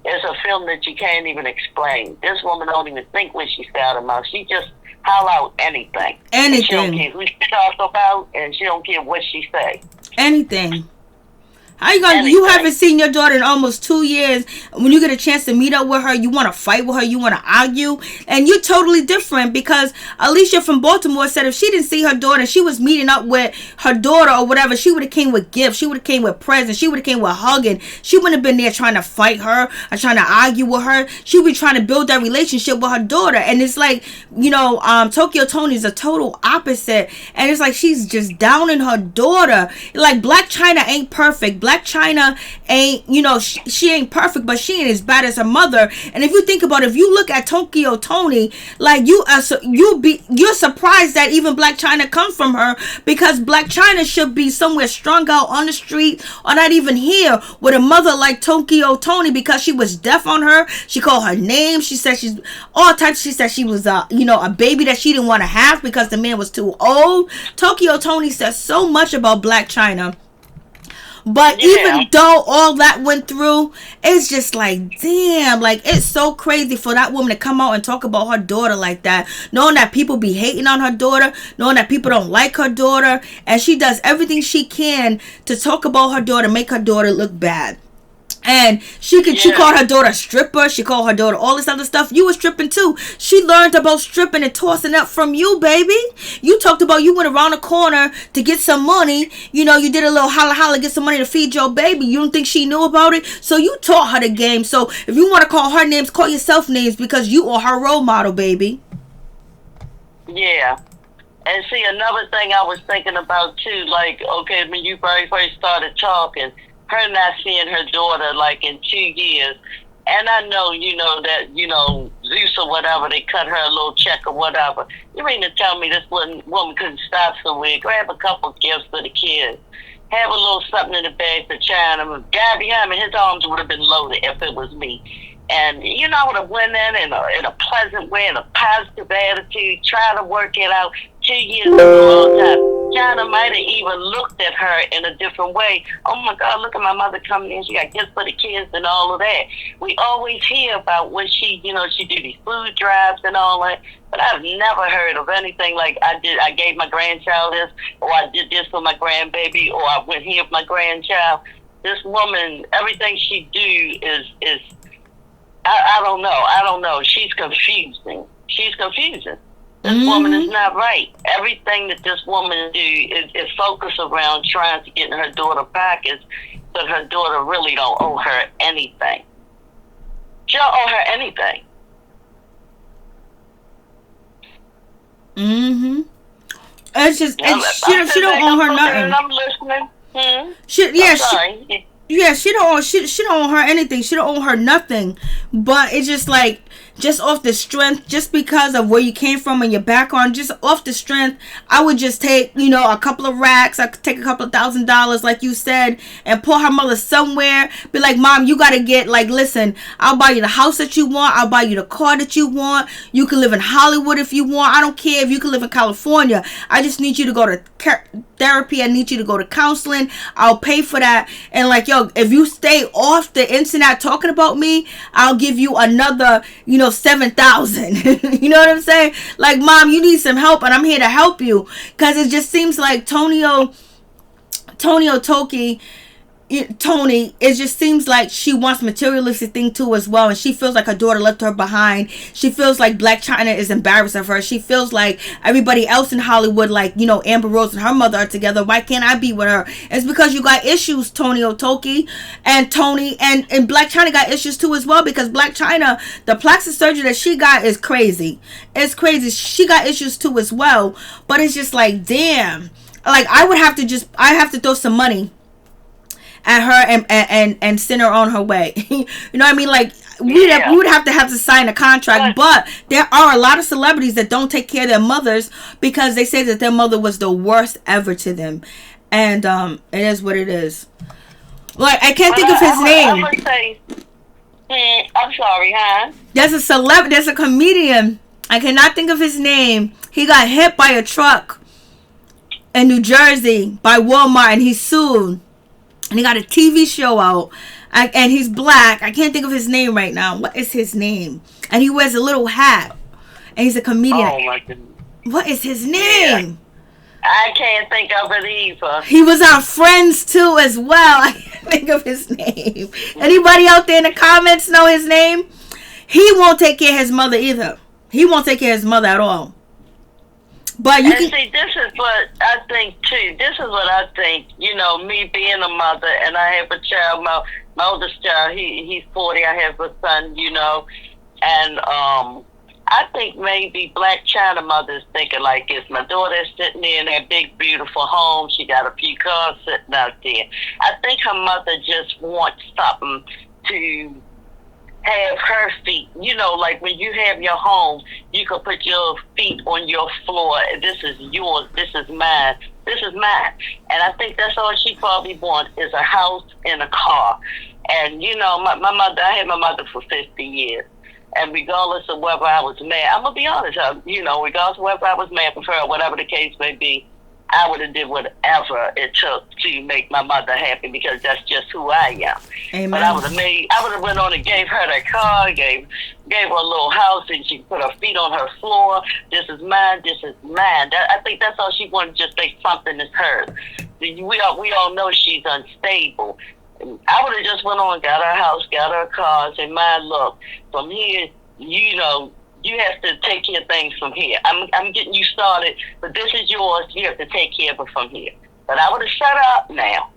It's a film that you can't even explain. This woman don't even think when she say out her mouth. She just holler out anything. Anything. She don't care who she talk about, and she don't care what she say. Anything. How you gonna? You haven't seen your daughter in almost 2 years. When you get a chance to meet up with her, you want to fight with her, you want to argue, and you're totally different. Because Alicia from Baltimore said if she didn't see her daughter, she was meeting up with her daughter or whatever, she would have came with gifts, she would have came with presents, she would have came with hugging. She wouldn't have been there trying to fight her or trying to argue with her. She would be trying to build that relationship with her daughter. And it's like, you know, Toni is a total opposite, and it's like she's just downing her daughter. Like Blac Chyna ain't perfect. Blac Chyna ain't, you know, she ain't perfect, but she ain't as bad as her mother. And if you think about it, if you look at Toni, like you're surprised that even Blac Chyna comes from her, because Blac Chyna should be somewhere strung out on the street or not even here with a mother like Toni, because she was deaf on her. She called her name. She said she's all types. She said she was a baby that she didn't want to have because the man was too old. Toni says so much about Blac Chyna. But even though all that went through, it's just like, damn, like, it's so crazy for that woman to come out and talk about her daughter like that, knowing that people be hating on her daughter, knowing that people don't like her daughter, and she does everything she can to talk about her daughter, make her daughter look bad. And she called her daughter a stripper. She called her daughter all this other stuff. You were stripping too. She learned about stripping and tossing up from you, baby. You talked about you went around the corner to get some money. You know, you did a little holla, get some money to feed your baby. You don't think she knew about it? So you taught her the game. So if you want to call her names, call yourself names, because you are her role model, baby. Yeah. And see, another thing I was thinking about too, like, okay, when you very first started talking, her not seeing her daughter like in 2 years, and I know, that, Zeus or whatever, they cut her a little check or whatever. You mean to tell me this woman couldn't stop somewhere, grab a couple gifts for the kids, have a little something in the bag for China, guy behind me, his arms would have been loaded if it was me. And, I would have went in a pleasant way, in a positive attitude, try to work it out. 2 years is a long time. China might have even looked at her in a different way. Oh, my God, look at my mother coming in. She got gifts for the kids and all of that. We always hear about when she do these food drives and all that. But I've never heard of anything like I gave my grandchild this, or I did this for my grandbaby, or I went here for my grandchild. This woman, everything she do is I don't know. She's confusing. This woman is not right. Everything that this woman do is focused around trying to get in her daughter pockets, but her daughter really don't owe her anything. She don't owe her anything. It's just she don't owe her nothing. I'm listening. She don't owe her anything. She don't owe her nothing. But it's just like, just off the strength, just because of where you came from and your background, just off the strength, I would just take, a couple of racks. I could take a couple of $1,000, like you said, and pull her mother somewhere. Be like, Mom, you gotta get, like, listen, I'll buy you the house that you want. I'll buy you the car that you want. You can live in Hollywood if you want. I don't care if you can live in California. I just need you to go to therapy. I need you to go to counseling. I'll pay for that. And like, yo, if you stay off the internet talking about me, I'll give you another, 7,000. You know what I'm saying? Like, Mom, you need some help, and I'm here to help you. Because it just seems like Toni, it just seems like she wants materialistic thing too as well, and she feels like her daughter left her behind. She feels like Blac Chyna is embarrassed of her. She feels like everybody else in Hollywood, like, Amber Rose and her mother are together. Why can't I be with her? It's because you got issues, Toni, and Toni and Blac Chyna got issues too as well, because Blac Chyna, the plastic surgery that she got is crazy. It's crazy. She got issues too as well, but it's just like, damn. Like, I have to throw some money at her and send her on her way. You know what I mean? Like, we would have to sign a contract. But there are a lot of celebrities that don't take care of their mothers because they say that their mother was the worst ever to them. And it is what it is. Like, I can't think of his name. I'm sorry, huh? There's a comedian. I cannot think of his name. He got hit by a truck in New Jersey by Walmart, and he sued. And he got a TV show out. And he's black. I can't think of his name right now. What is his name? And he wears a little hat. And he's a comedian. Oh, my goodness. What is his name? Yeah. I can't think of it either. He was on Friends too as well. I can't think of his name. Anybody out there in the comments know his name? He won't take care of his mother either. He won't take care of his mother at all. But you can see, this is what I think too. This is what I think. Me being a mother, and I have a child. My oldest child, he's 40. I have a son. And I think maybe Blac Chyna mother's thinking like this. My daughter's sitting there in that big, beautiful home. She got a few cars sitting out there. I think her mother just wants something to have her feet. You know, like when you have your home, you can put your feet on your floor. This is yours. This is mine. This is mine. And I think that's all she probably wants is a house and a car. And, you know, my mother, I had my mother for 50 years. And regardless of whether I was mad, I'm going to be honest, you know, regardless of whether I was mad with her or whatever the case may be, I would have did whatever it took to make my mother happy because that's just who I am. Amen. But I would have went on and gave her that car, gave her a little house, and she put her feet on her floor. This is mine. This is mine. I think that's all she wanted, just say something is hers. We all know she's unstable. I would have just went on, got her a house, got her a car, and said, "Man, look, from here, you know, you have to take care of things from here. I'm getting you started, but this is yours. You have to take care of it from here." But I would have shut up now.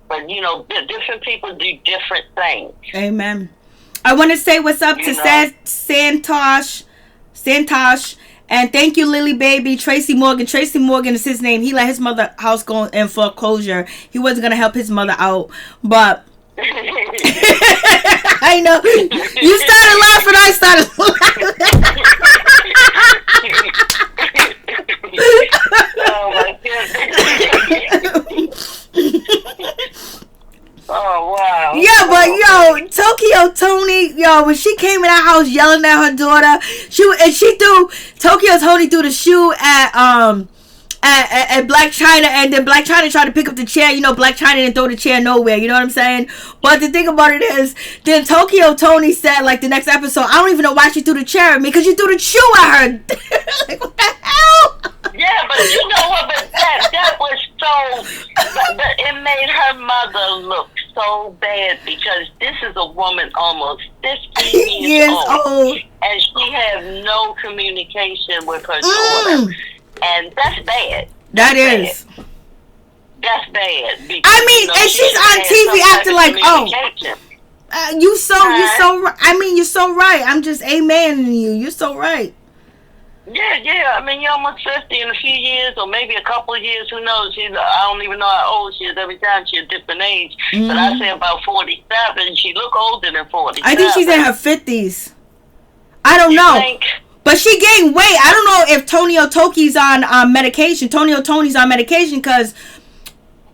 But, you know, different people do different things. Amen. I want to say what's up to Santosh. And thank you, Lily Baby. Tracy Morgan. Tracy Morgan is his name. He let his mother house go in foreclosure. He wasn't going to help his mother out. But I know. You started laughing. I started laughing. Oh, my goodness. Oh, wow. Yeah, but yo, Tokyo Toni, yo, when she came in that house yelling at her daughter, Tokyo Toni threw the shoe at Blac Chyna, and then Blac Chyna tried to pick up the chair. You know, Blac Chyna didn't throw the chair nowhere. You know what I'm saying? But the thing about it is, then Tokyo Toni said, like, the next episode, "I don't even know why she threw the chair at me, because you threw the shoe at her." Like, what the hell? Yeah, but you know what? But that was so. It made her mother look so bad because this is a woman almost 50 years old, and she has no communication with her daughter, and that's bad. That's bad. Because, I mean, and she's on TV acting like, you're so right. I'm just amening you. You're so right. Yeah. I mean, you're almost 50 in a few years, or maybe a couple of years. Who knows? I don't even know how old she is. Every time she's a different age. Mm-hmm. But I say about 47. She look older than 47. I think she's in her 50s. I don't know. But she gained weight. I don't know if Toni Toni's on medication. Toni's on medication because,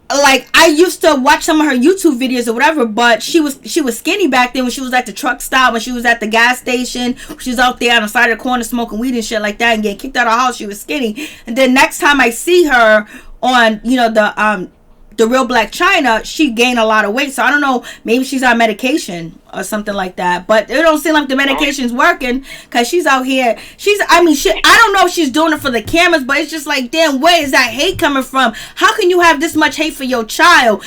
like, I used to watch some of her YouTube videos or whatever, but she was skinny back then when she was at the truck stop, when she was at the gas station, she was out there on the side of the corner smoking weed and shit like that and getting kicked out of her house. She was skinny. And then next time I see her on, you know, the real Blac Chyna, she gained a lot of weight. So I don't know, maybe she's on medication or something like that. But it don't seem like the medication's working because she's out here. I don't know if she's doing it for the cameras, but it's just like, damn, where is that hate coming from? How can you have this much hate for your child?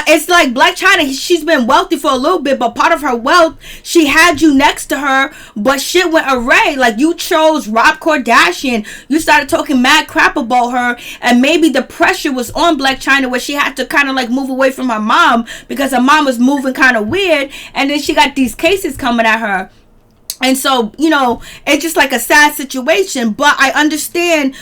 It's like Blac Chyna, she's been wealthy for a little bit, but part of her wealth, she had you next to her, but shit went array. Like, you chose Rob Kardashian. You started talking mad crap about her, and maybe the pressure was on Blac Chyna where she had to kind of like move away from her mom because her mom was moving kind of weird, and then she got these cases coming at her. And so, you know, it's just like a sad situation. But I understand.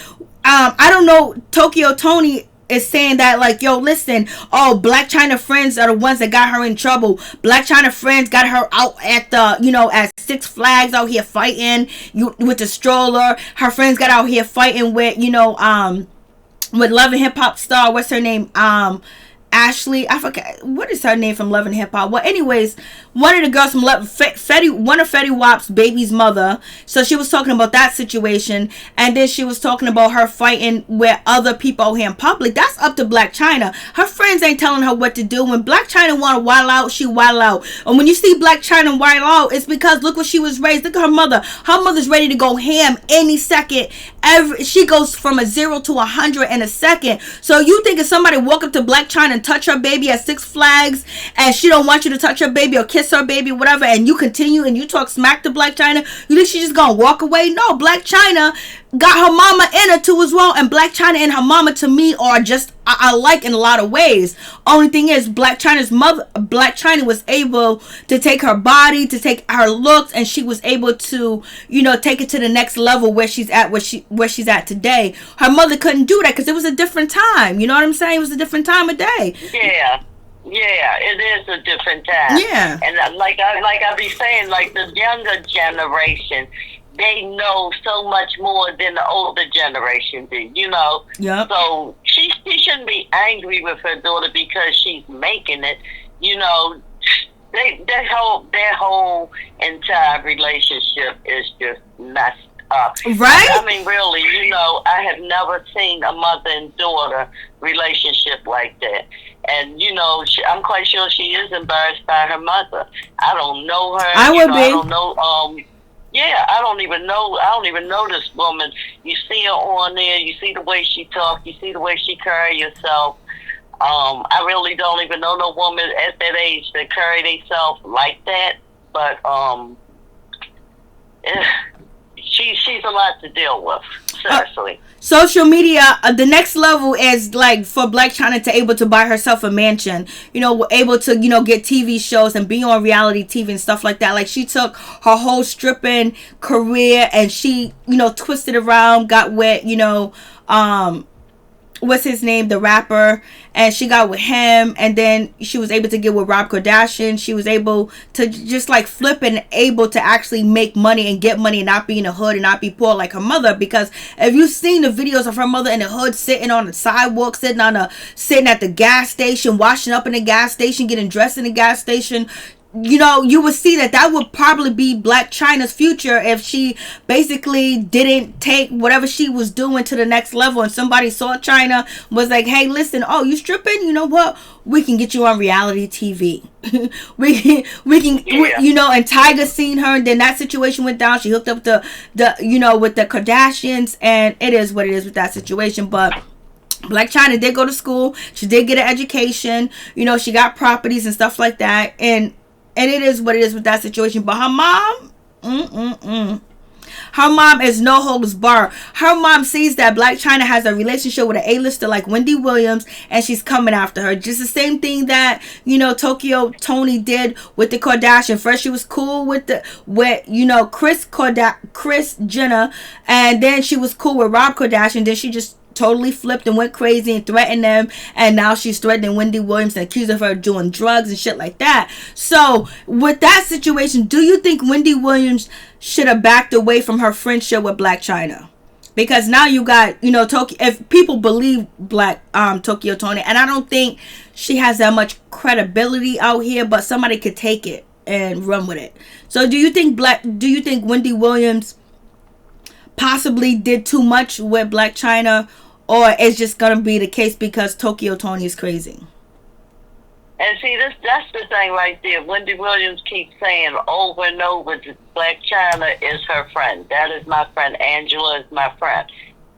I don't know. Tokyo Toni is saying that, like, yo, listen, Blac Chyna friends are the ones that got her in trouble. Blac Chyna friends got her out at at Six Flags out here fighting with the stroller. Her friends got out here fighting with, with Love and Hip Hop star, what's her name? Ashley, I forget what is her name from Love and Hip Hop. Well, anyways, one of the girls from one of Fetty Wap's baby's mother. So she was talking about that situation, and then she was talking about her fighting with other people here in public. That's up to Blac Chyna. Her friends ain't telling her what to do. When Blac Chyna want to wild out, she wild out. And when you see Blac Chyna wild out, it's because look what she was raised. Look at her mother. Her mother's ready to go ham any second. She goes from a 0 to 100 in a second. So you think if somebody walk up to Blac Chyna and touch her baby at Six Flags, and she don't want you to touch her baby or kiss her baby, whatever, and you continue and you talk smack to Blac Chyna, you think she's just gonna walk away? No, Blac Chyna got her mama in her too as well. And Blac Chyna and her mama to me are just alike in a lot of ways. Only thing is, Blac Chyna's mother, Blac Chyna, was able to take her body, to take her looks, and she was able to, you know, take it to the next level where she's at, where she's at today. Her mother couldn't do that because it was a different time. You know what I'm saying? It was a different time of day. Yeah. Yeah, it is a different time. Yeah. And like I be saying, like the younger generation, they know so much more than the older generation did, you know. Yep. So she shouldn't be angry with her daughter because she's making it. You know, their whole entire relationship is just messed up. Right? I mean, really, you know, I have never seen a mother and daughter relationship like that. And, you know, I'm quite sure she is embarrassed by her mother. I don't know her. I would be. I don't know. Yeah, I don't even know this woman. You see her on there. You see the way she talks. You see the way she carry herself. I really don't even know no woman at that age that carry themselves like that. But she's a lot to deal with. Seriously. Social media, the next level is like for Blac Chyna to able to buy herself a mansion, you know, able to, you know, get TV shows and be on reality TV and stuff like that. Like she took her whole stripping career and she, you know, twisted around, got with, you know, what's his name, the rapper, and she got with him, and then she was able to get with Rob Kardashian. She was able to just like flip and able to actually make money and get money and not be in the hood and not be poor like her mother. Because if you've seen the videos of her mother in the hood, sitting on the sidewalk, sitting at the gas station, washing up in the gas station, getting dressed in the gas station, you know, you would see that would probably be Blac Chyna's future if she basically didn't take whatever she was doing to the next level, and somebody saw Chyna, was like, hey, listen, oh, you stripping? You know what? We can get you on reality TV. we can, Yeah. you know, and Tiger seen her, and then that situation went down. She hooked up the you know, with the Kardashians, and it is what it is with that situation. But Blac Chyna did go to school. She did get an education. You know, she got properties and stuff like that, and it is what it is with that situation. But her mom, her mom is no holds bar. Her mom sees that Blac Chyna has a relationship with an A-lister like Wendy Williams, and she's coming after her. Just the same thing that, you know, Toni did with the Kardashian. First, she was cool with you know, Kris Jenner, and then she was cool with Rob Kardashian. Then she just totally flipped and went crazy and threatened them, and now she's threatening Wendy Williams and accusing her of doing drugs and shit like that. So with that situation, do you think Wendy Williams should have backed away from her friendship with Blac Chyna? Because now you got, you know, if people believe Tokyo Toni, and I don't think she has that much credibility out here, but somebody could take it and run with it. So do you think Wendy Williams possibly did too much with Blac Chyna, or it's just gonna be the case because Tokyo Toni is crazy? And see, that's the thing right there. Wendy Williams keeps saying over and over that Blac Chyna is her friend. That is my friend. Angela is my friend.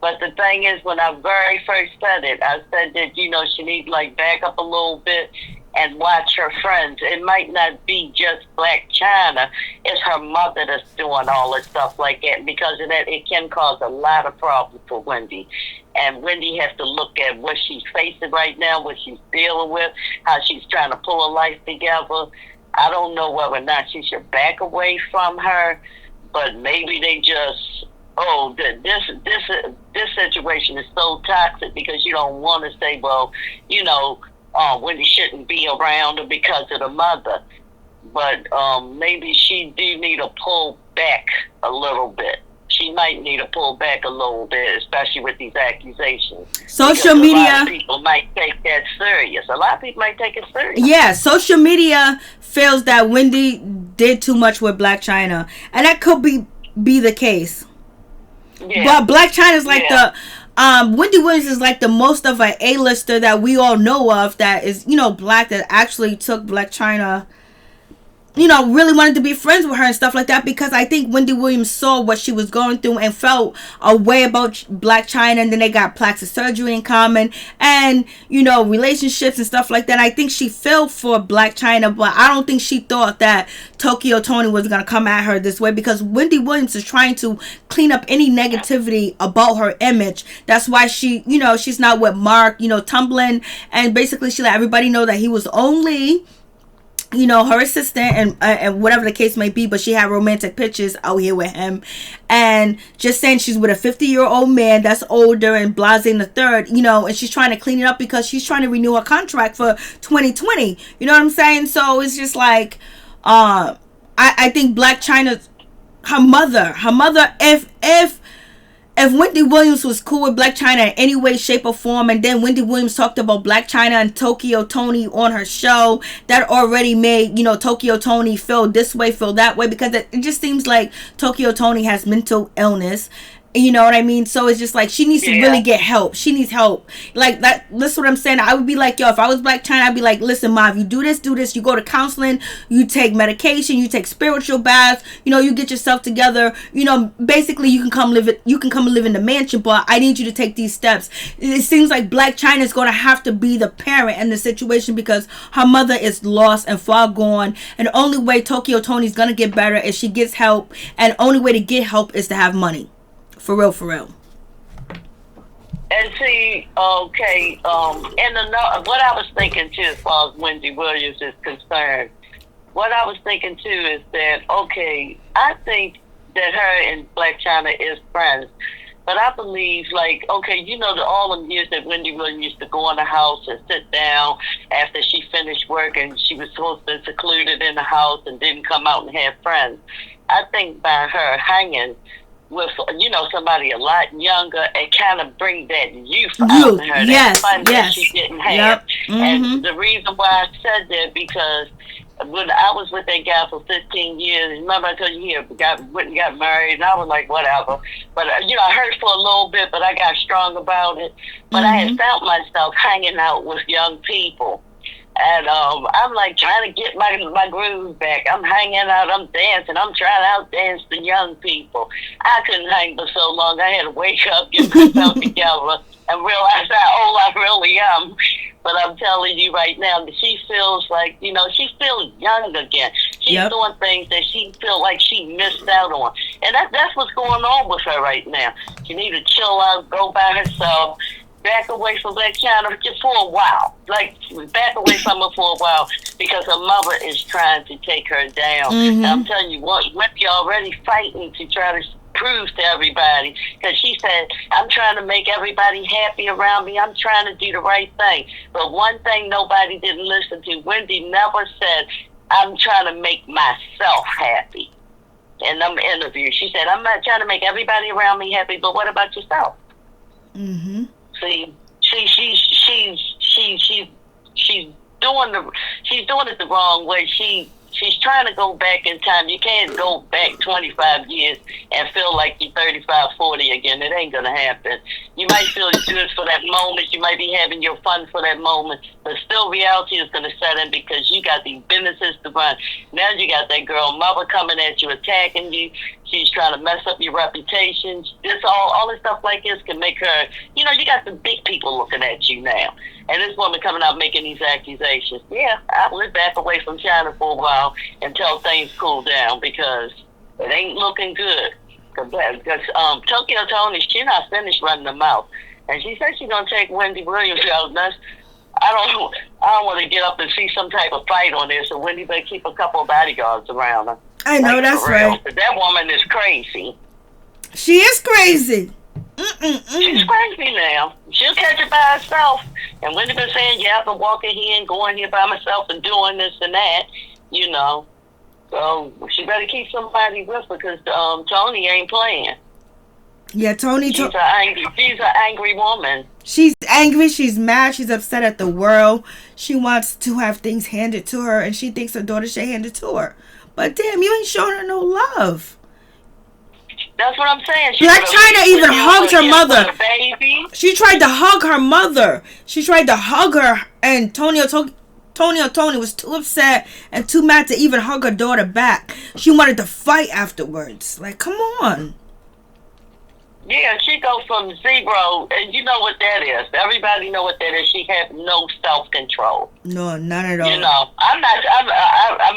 But the thing is, when I very first said it, I said that, you know, she needs like back up a little bit and watch her friends. It might not be just Blac Chyna. It's her mother that's doing all this stuff like that. Because of that, it can cause a lot of problems for Wendy. And Wendy has to look at what she's facing right now, what she's dealing with, how she's trying to pull her life together. I don't know whether or not she should back away from her, but maybe they just, this situation is so toxic because you don't want to say, well, you know, Wendy shouldn't be around her because of the mother. But maybe she do need to pull back a little bit. She might need to pull back a little bit, especially with these accusations. Social media. A lot of people might take that serious. A lot of people might take it serious. Yeah, social media feels that Wendy did too much with Blac Chyna, and that could be the case. Yeah. But Blac Chyna is like Wendy Williams is like the most of an A-lister that we all know of that is, you know, black, that actually took Blac Chyna really wanted to be friends with her and stuff like that, because I think Wendy Williams saw what she was going through and felt a way about Blac Chyna, and then they got plastic surgery in common, and relationships and stuff like that. I think she felt for Blac Chyna, but I don't think she thought that Tokyo Toni was gonna come at her this way, because Wendy Williams is trying to clean up any negativity about her image. That's why she, she's not with Mark, tumbling, and basically she let everybody know that he was only her assistant, and whatever the case may be, but she had romantic pictures out here with him, and just saying she's with a 50-year-old man that's older and blasé the third, and she's trying to clean it up because she's trying to renew her contract for 2020. You know what I'm saying? So it's just like, I think Blac Chyna, her mother, if Wendy Williams was cool with Blac Chyna in any way, shape, or form, and then Wendy Williams talked about Blac Chyna and Tokyo Toni on her show, that already made, Tokyo Toni feel this way, feel that way, because it just seems like Tokyo Toni has mental illness. You know what I mean? So it's just like she needs to really get help. She needs help. Like that. That's what I'm saying. I would be like, yo, if I was Blac Chyna, I'd be like, listen, Mom, you do this. You go to counseling. You take medication. You take spiritual baths. You get yourself together. Basically, you can come live it. You can come and live in the mansion, but I need you to take these steps. It seems like Blac Chyna is going to have to be the parent in the situation, because her mother is lost and far gone. And the only way Tokyo Toni's going to get better is she gets help. And the only way to get help is to have money. For real. And see, okay, and what I was thinking too, as far as Wendy Williams is concerned, what I was thinking too is that, okay, I think that her and Blac Chyna is friends, but I believe, like, okay, all the years that Wendy Williams used to go in the house and sit down after she finished work, and she was supposed to be secluded in the house and didn't come out and have friends. I think by her hanging with somebody a lot younger, and kind of bring that youth out of her, that fun that she didn't have. Yep. Mm-hmm. And the reason why I said that, because when I was with that guy for 15 years, remember I told you he went and got married, and I was like, whatever. But I hurt for a little bit, but I got strong about it. But I had found myself hanging out with young people. And I'm like trying to get my groove back. I'm hanging out, I'm dancing, I'm trying to outdance the young people. I couldn't hang for so long. I had to wake up, get myself together, and realize how old I really am. But I'm telling you right now that she feels like, she feels young again. She's doing things that she feels like she missed out on. And that's what's going on with her right now. She needs to chill out, go by herself, back away from Blac Chyna just for a while. Like, back away from her for a while, because her mother is trying to take her down. And I'm telling you what, Wendy already fighting to try to prove to everybody, because she said, I'm trying to make everybody happy around me. I'm trying to do the right thing. But one thing nobody didn't listen to, Wendy never said, I'm trying to make myself happy. In them interviews, she said, I'm not trying to make everybody around me happy, but what about yourself? See, she's doing it the wrong way. She's trying to go back in time. You can't go back 25 years and feel like you're 35, 40 again. It ain't gonna happen. You might feel good for that moment. You might be having your fun for that moment, but still reality is gonna set in, because you got these businesses to run. Now you got that girl mother coming at you, attacking you. She's trying to mess up your reputation. All this stuff like this can make her, you got the big people looking at you now. And this woman coming out making these accusations. Yeah, I went back away from China for a while until things cool down, because it ain't looking good. Because Tokyo Toni, she's not finished running her mouth. And she said she's going to take Wendy Williams out. I don't want to get up and see some type of fight on this, so Wendy better keep a couple of bodyguards around her. I know, that's right. But that woman is crazy. She is crazy. She's crazy now. She'll catch it by herself. And Wendy been saying, yeah, I've been walking here and going here by myself and doing this and that, So she better keep somebody with her, because Toni ain't playing. Yeah, Toni. She's an angry woman. She's angry. She's mad. She's upset at the world. She wants to have things handed to her, and she thinks her daughter should hand it to her. But damn, you ain't showing her no love. That's what I'm saying. Blac Chyna even hugged her mother. She tried to hug her mother. She tried to hug her, and Tokyo Toni was too upset and too mad to even hug her daughter back. She wanted to fight afterwards. Like, come on. Yeah, she goes from zero, and you know what that is. Everybody know what that is. She has no self-control. No, none at all. You know, I'm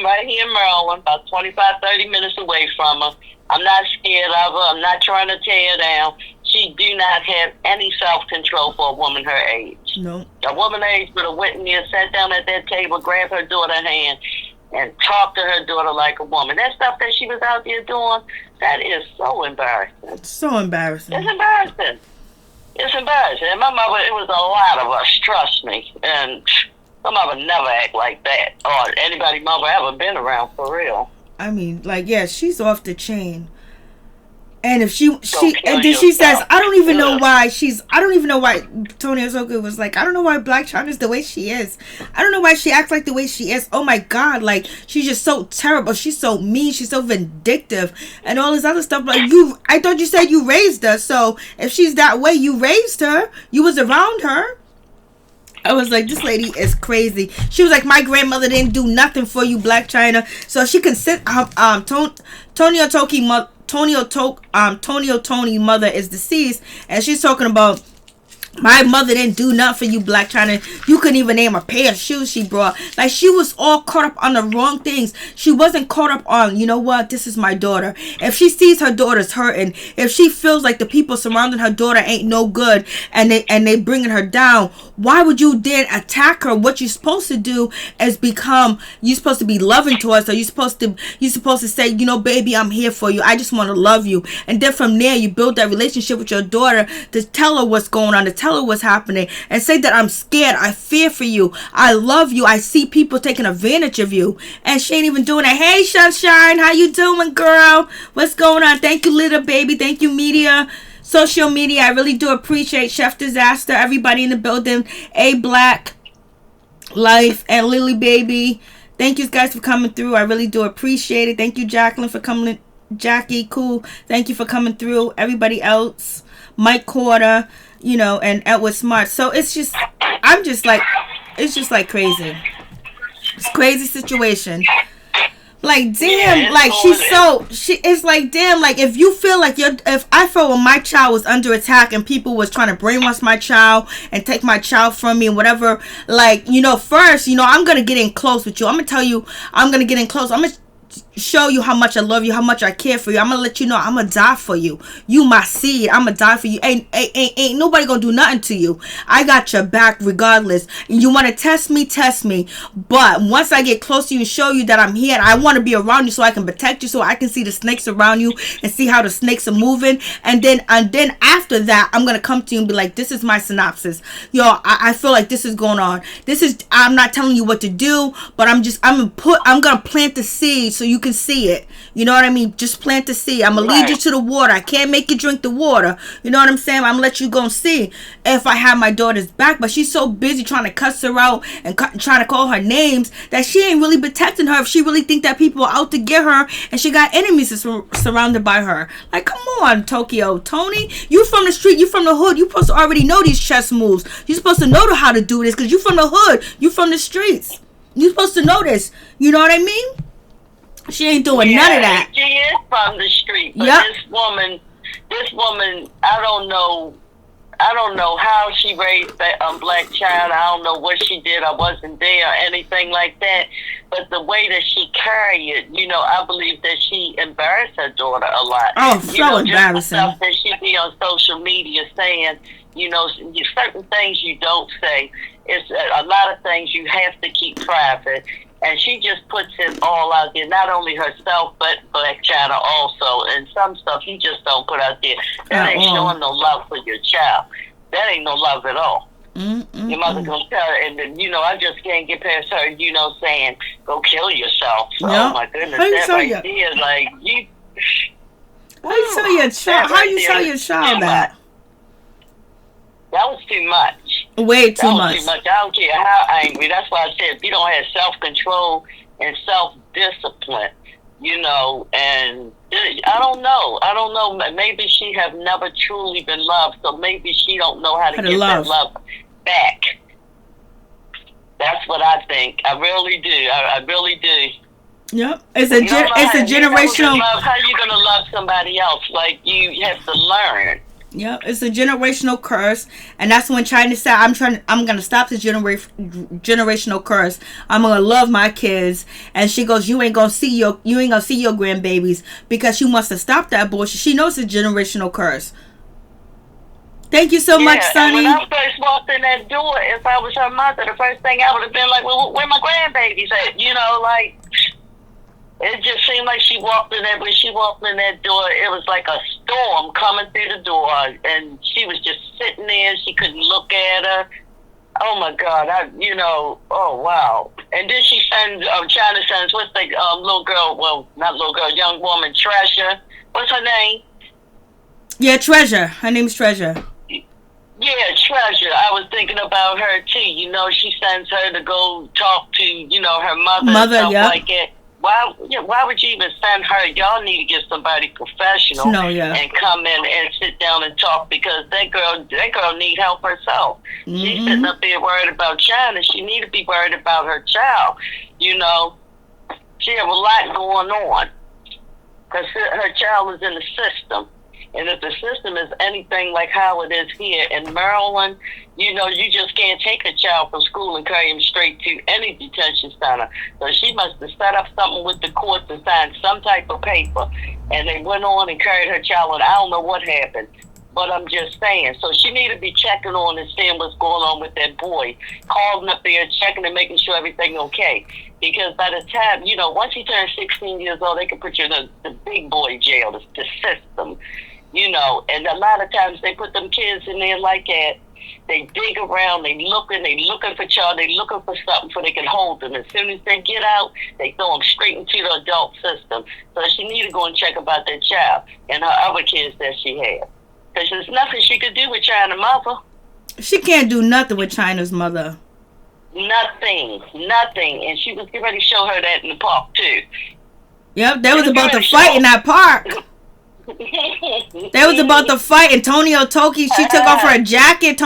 right here in Maryland, about 25, 30 minutes away from her. I'm not scared of her. I'm not trying to tear her down. She do not have any self-control for a woman her age. No. A woman her age would have went in there, sat down at that table, grabbed her daughter's hand, and talked to her daughter like a woman. That stuff that she was out there doing, that is so embarrassing. It's so embarrassing. It's embarrassing. It's embarrassing. And my mother, it was a lot of us, trust me. And my mother never act like that. Or anybody mother ever been around, for real. I mean, like, yeah, she's off the chain. And if she and then she says, I don't even know why Toni Osoku was like, I don't know why Blac Chyna is the way she is. I don't know why she acts like the way she is. Oh my God, like, she's just so terrible. She's so mean. She's so vindictive and all this other stuff. Like, I thought you said you raised her. So if she's that way, you raised her. You was around her. I was like, this lady is crazy. She was like, my grandmother didn't do nothing for you, Blac Chyna. So she can sit Toni Otoni's mother is deceased, and she's talking about, my mother didn't do nothing for you, Blac Chyna. You couldn't even name a pair of shoes she brought. Like, she was all caught up on the wrong things. She wasn't caught up on, you know what, this is my daughter. If she sees her daughter's hurting, if she feels like the people surrounding her daughter ain't no good, and they bringing her down, why would you then attack her? What you're supposed to do is you're supposed to be loving towards her. You're supposed to say, you know, baby, I'm here for you. I just want to love you. And then from there, you build that relationship with your daughter to tell her what's going on, to tell her what's happening, and say that I'm scared, I fear for you, I love you, I see people taking advantage of you. And she ain't even doing it. Hey, Sunshine, how you doing, girl? What's going on? Thank you, little baby. Thank you, media. Social media, I really do appreciate Chef Disaster, everybody in the building, A Black Life, and Lily Baby. Thank you guys for coming through. I really do appreciate it. Thank you, Jacqueline, for coming. Jackie, cool. Thank you for coming through. Everybody else, Mike Corder, you know, and Edward Smart. So it's just, it's just like crazy. It's a crazy situation. Like, damn, like, it's like, damn, like, if you feel like if I felt when my child was under attack and people was trying to brainwash my child and take my child from me and whatever, like, you know, first, you know, I'm going to get in close with you. I'm going to tell you, I'm going to get in close. I'm going to show you how much I love you, how much I care for you. I'm gonna let you know I'm gonna die for you. You my seed. I'm gonna die for you. Ain't nobody gonna do nothing to you. I got your back regardless. You want to test me, but once I get close to you and show you that I'm here and I want to be around you so I can protect you, so I can see the snakes around you and see how the snakes are moving, and then after that I'm gonna come to you and be like, this is my synopsis. Yo, I feel like this is going on. I'm not telling you what to do, but I'm gonna plant the seed so you can see it. You know what I mean? Just plant the seed. I'm gonna lead you to the water. I can't make you drink the water. You know what I'm saying? I'm gonna let you go and see if I have my daughter's back. But she's so busy trying to cuss her out and trying to call her names that she ain't really protecting her. If she really think that people are out to get her and she got enemies surrounded by her. Like, come on, Toni, you from the street, you from the hood. You supposed to already know these chess moves. You supposed to know how to do this because you from the hood. You from the streets. You supposed to know this. You know what I mean? She ain't doing none of that. She is from the street. But this woman, I don't know how she raised that Blac Chyna. I don't know what she did. I wasn't there or anything like that. But the way that she carried it, you know, I believe that she embarrassed her daughter a lot. Oh, so embarrassing. Just the stuff that she be on social media saying, you know, certain things you don't say. It's a lot of things you have to keep private. And she just puts it all out there, not only herself, but Blac Chyna also. And some stuff you just don't put out there. That ain't showing no love for your child. That ain't no love at all. Your mother gonna tell her, and then, you know, I just can't get past her, you know, saying, go kill yourself. Yep. Oh, my goodness. That right there, like, you... How you tell your child that? That was too much. Way too much. I don't care how angry. That's why I said if you don't have self-control and self-discipline, you know, and I don't know. Maybe she have never truly been loved, so maybe she don't know how to get that love back. That's what I think. I really do. I really do. Yep. It's a generational. How you gonna love somebody else? Like, you have to learn. Yep, it's a generational curse, and that's when Chyna said, I'm gonna stop this generational curse. I'm gonna love my kids." And she goes, you ain't gonna see your grandbabies because you must have stopped that bullshit. She knows it's a generational curse. Thank you so much, Sonny. When I first walked in that door, if I was her mother, the first thing I would have been like, well, where my grandbabies at? You know, like, it just seemed like she walked in there. When she walked in that door, it was like a storm coming through the door, and she was just sitting there. She couldn't look at her. Oh my God! Oh wow! And then she sends, Chyna sends, what's the little girl? Well, not little girl, young woman, Treasure. What's her name? Yeah, Treasure. Her name's Treasure. Yeah, Treasure. I was thinking about her too. You know, she sends her to go talk to, her mother and stuff like that. Why would you even send her? Y'all need to get somebody professional and come in and sit down and talk, because that girl need help herself. Mm-hmm. She's sitting up there worried about Chyna. She need to be worried about her child. She have a lot going on because her child is in the system. And if the system is anything like how it is here in Maryland, you just can't take a child from school and carry him straight to any detention center. So she must have set up something with the court to sign some type of paper. And they went on and carried her child, and I don't know what happened. But I'm just saying. So she need to be checking on and seeing what's going on with that boy. Calling up there, checking and making sure everything okay. Because by the time, once he turns 16 years old, they can put you in the big boy jail, the system. And a lot of times they put them kids in there like that. They dig around, they looking for child, they looking for something so they can hold them. As soon as they get out, they throw them straight into the adult system. So she need to go and check about that child and her other kids that she had. Because there's nothing she could do with Chyna's mother. She can't do nothing with Chyna's mother. Nothing. And she was getting ready to show her that in the park too. Yep, they was about to fight in that park. That was about the fight, and Toni Otoki, she took off her jacket.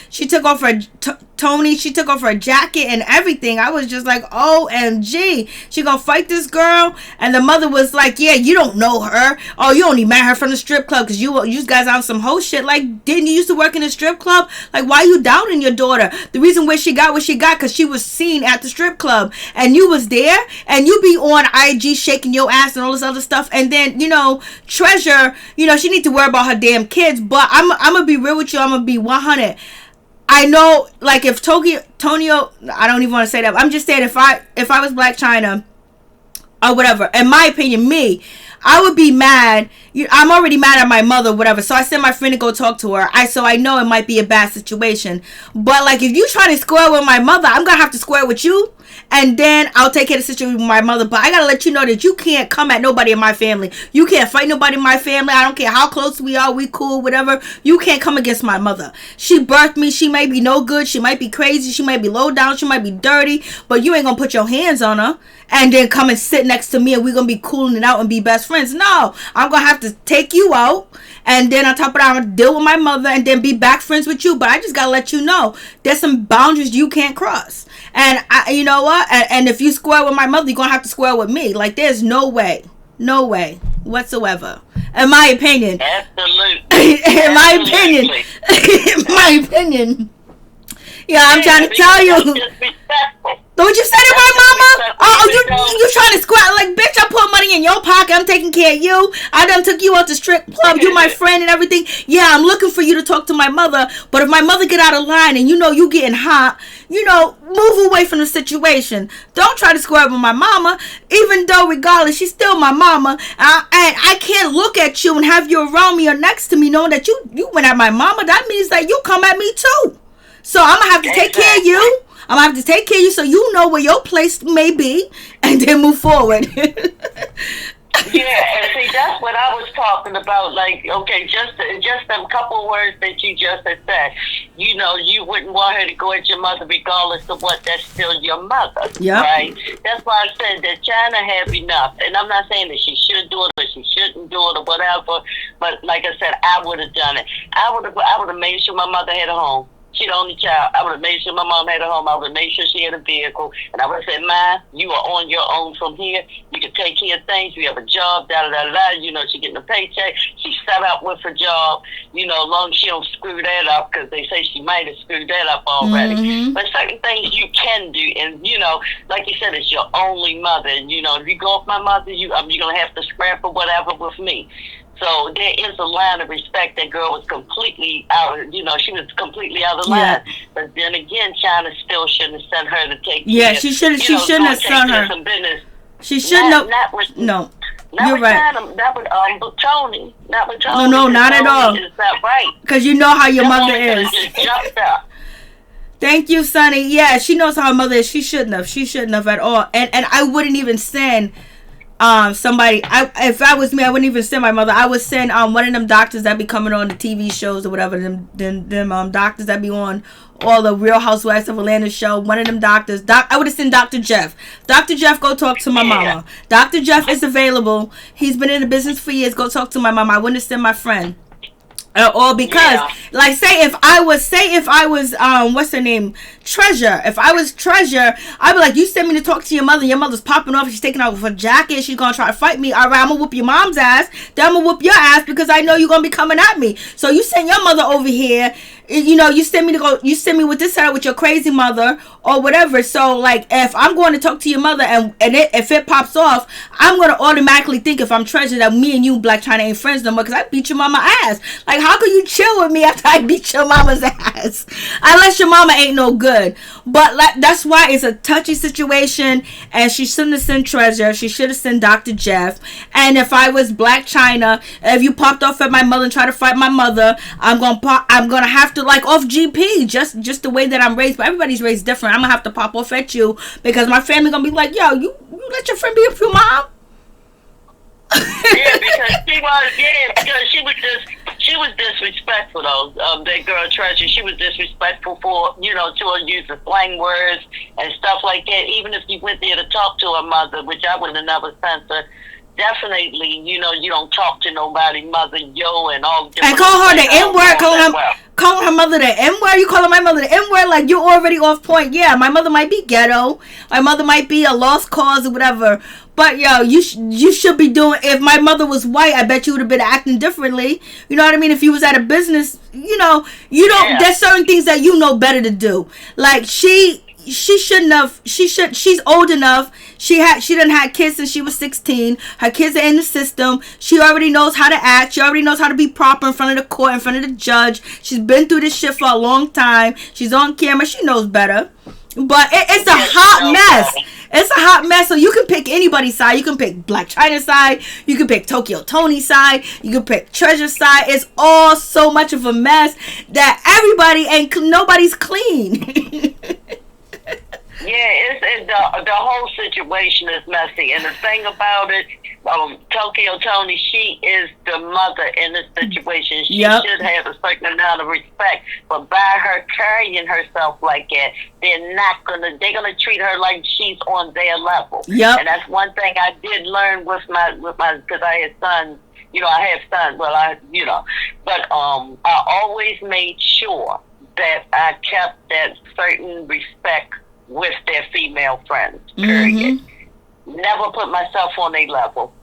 She took off her jacket and everything. I was just like, OMG, she gonna fight this girl? And the mother was like, yeah, you don't know her. Oh, you only met her from the strip club because you guys on some whole shit. Like, didn't you used to work in a strip club? Like, why are you doubting your daughter? The reason why she got what she got because she was seen at the strip club, and you was there, and you be on IG shaking your ass and all this other stuff, and then Treasure, she need to worry about her damn kids. But I'm gonna be real with you. I'm gonna be 100. I know, like, if Tonio, I don't even want to say that. I'm just saying, if I was Blac Chyna or whatever, in my opinion, I would be mad. I'm already mad at my mother, whatever. So I sent my friend to go talk to her. So I know it might be a bad situation. But, like, if you try to square with my mother, I'm going to have to square with you. And then I'll take care of the situation with my mother. But I got to let you know that you can't come at nobody in my family. You can't fight nobody in my family. I don't care how close we are. We cool, whatever. You can't come against my mother. She birthed me. She may be no good. She might be crazy. She might be low down. She might be dirty. But you ain't going to put your hands on her and then come and sit next to me and we're going to be cooling it out and be best friends. No, I'm going to have to take you out. And then on top of that, I'm going to deal with my mother and then be back friends with you. But I just got to let you know, there's some boundaries you can't cross. And you know what? And if you square with my mother, you're going to have to square with me. Like, there's no way whatsoever. In my opinion. Absolutely. In my opinion. Yeah, I'm trying to tell you. Don't you say that right, mama? Oh, you trying to squat like, bitch, I put money in your pocket. I'm taking care of you. I done took you out to strip club. You my friend and everything. Yeah, I'm looking for you to talk to my mother. But if my mother get out of line and you getting hot, move away from the situation. Don't try to square up with my mama. Even though, regardless, she's still my mama. And I can't look at you and have you around me or next to me knowing that you went at my mama. That means that you come at me too. So I'm going to have to take care of you. I'm going to have to take care of you so you know where your place may be and then move forward. Yeah, and see, that's what I was talking about. Like, okay, just a couple words that you just had said. You wouldn't want her to go at your mother regardless of what. That's still your mother, right? That's why I said that Chyna have enough. And I'm not saying that she should do it or she shouldn't do it or whatever. But like I said, I would have done it. I would have made sure my mother had a home. She the only child. I would have made sure my mom had a home. I would have made sure she had a vehicle. And I would have said, Ma, you are on your own from here. You can take care of things. You have a job, da-da-da-da. You know, she getting a paycheck. She set out with her job. You know, as long as she don't screw that up, because they say she might have screwed that up already. Mm-hmm. But certain things you can do. And, you know, like you said, it's your only mother. And, you know, if you go off my mother, you're going to have to scrap or whatever with me. So there is a line of respect. That girl was completely out, you know, she was completely out of line. Yeah. But then again, China still shouldn't have sent her to take Yeah, care, she shouldn't have sent her. She shouldn't have. No. You're right. China, not with Toni. Not with Toni. No, not at all. It's not right. Because you know how your mother is. Just jumped up. Thank you, Sonny. Yeah, she knows how her mother is. She shouldn't have. She shouldn't have at all. And I wouldn't even send somebody. If I was me, I wouldn't even send my mother. I would send one of them doctors that be coming on the TV shows or whatever. Them doctors that be on all the Real Housewives of Atlanta show. One of them doctors. I would have sent Dr. Jeff. Dr. Jeff, go talk to my mama. Dr. Jeff is available. He's been in the business for years. Go talk to my mama. I wouldn't have sent my friend. Or because, like, say if I was, what's her name? Treasure. If I was Treasure, I'd be like, you sent me to talk to your mother. Your mother's popping off. She's taking off her jacket. She's gonna try to fight me. All right, I'm gonna whoop your mom's ass. Then I'm gonna whoop your ass because I know you're gonna be coming at me. So you send your mother over here. You know, you send me with this side with your crazy mother or whatever. So, like, if I'm going to talk to your mother if it pops off, I'm going to automatically think, if I'm Treasure, that me and you, Blac Chyna, ain't friends no more because I beat your mama ass. Like, how can you chill with me after I beat your mama's ass? Unless your mama ain't no good. But like, that's why it's a touchy situation, and she shouldn't have sent Treasure. She should have sent Dr. Jeff. And if I was Blac Chyna, if you popped off at my mother and tried to fight my mother, I'm gonna have to, like, off GP, just the way that I'm raised. But everybody's raised different. I'm gonna have to pop off at you because my family gonna be like, yo, you let your friend be with your mom. because she was disrespectful though. That girl Treasure, she was disrespectful for, you know, to her use of slang words and stuff like that. Even if you went there to talk to her mother, which I would have never sent her. Definitely, you know, you don't talk to nobody, mother, yo, and all. And call her the N-word, call her mother the N-word. You calling my mother the N-word, like, you're already off point. Yeah, my mother might be ghetto. My mother might be a lost cause or whatever. But, yo, you should be doing, if my mother was white, I bet you would have been acting differently. You know what I mean? If you was at a business, you know, there's certain things that you know better to do. Like, she shouldn't have. She's old enough. She done had kids since she was 16. Her kids are in the system. She already knows how to act. She already knows how to be proper in front of the court, in front of the judge. She's been through this shit for a long time. She's on camera. She knows better. But it's a hot mess. It's a hot mess. So you can pick anybody's side. You can pick Blac Chyna's side. You can pick Toni's side. You can pick Treasure's side. It's all so much of a mess that nobody's clean. Yeah, the whole situation is messy, and the thing about it, Toni, she is the mother in this situation. She should have a certain amount of respect, but by her carrying herself like that, they're gonna treat her like she's on their level. Yep. And that's one thing I did learn with my because I had sons. You know, I have sons. Well, but I always made sure that I kept that certain respect with their female friends, period. Mm-hmm. Never put myself on their level,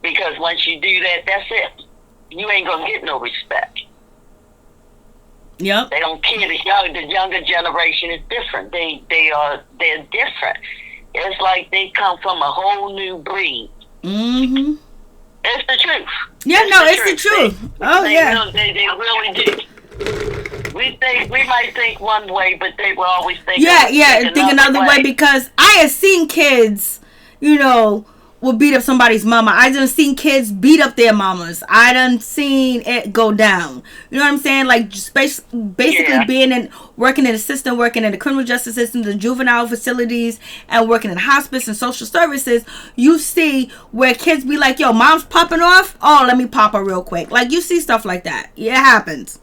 because once you do that, that's it. You ain't gonna get no respect. Yep. They don't care. The younger generation is different. They're different. It's like they come from a whole new breed. Mm-hmm. It's the truth. Yeah, it's the truth. They really do. We might think one way, but they will always think think another way, because I have seen kids, you know, will beat up somebody's mama. I done seen kids beat up their mamas. I done seen it go down. You know what I'm saying? Like, basically working in the system, working in the criminal justice system, the juvenile facilities, and working in hospice and social services, you see where kids be like, yo, mom's popping off? Oh, let me pop her real quick. Like, you see stuff like that. Yeah, it happens.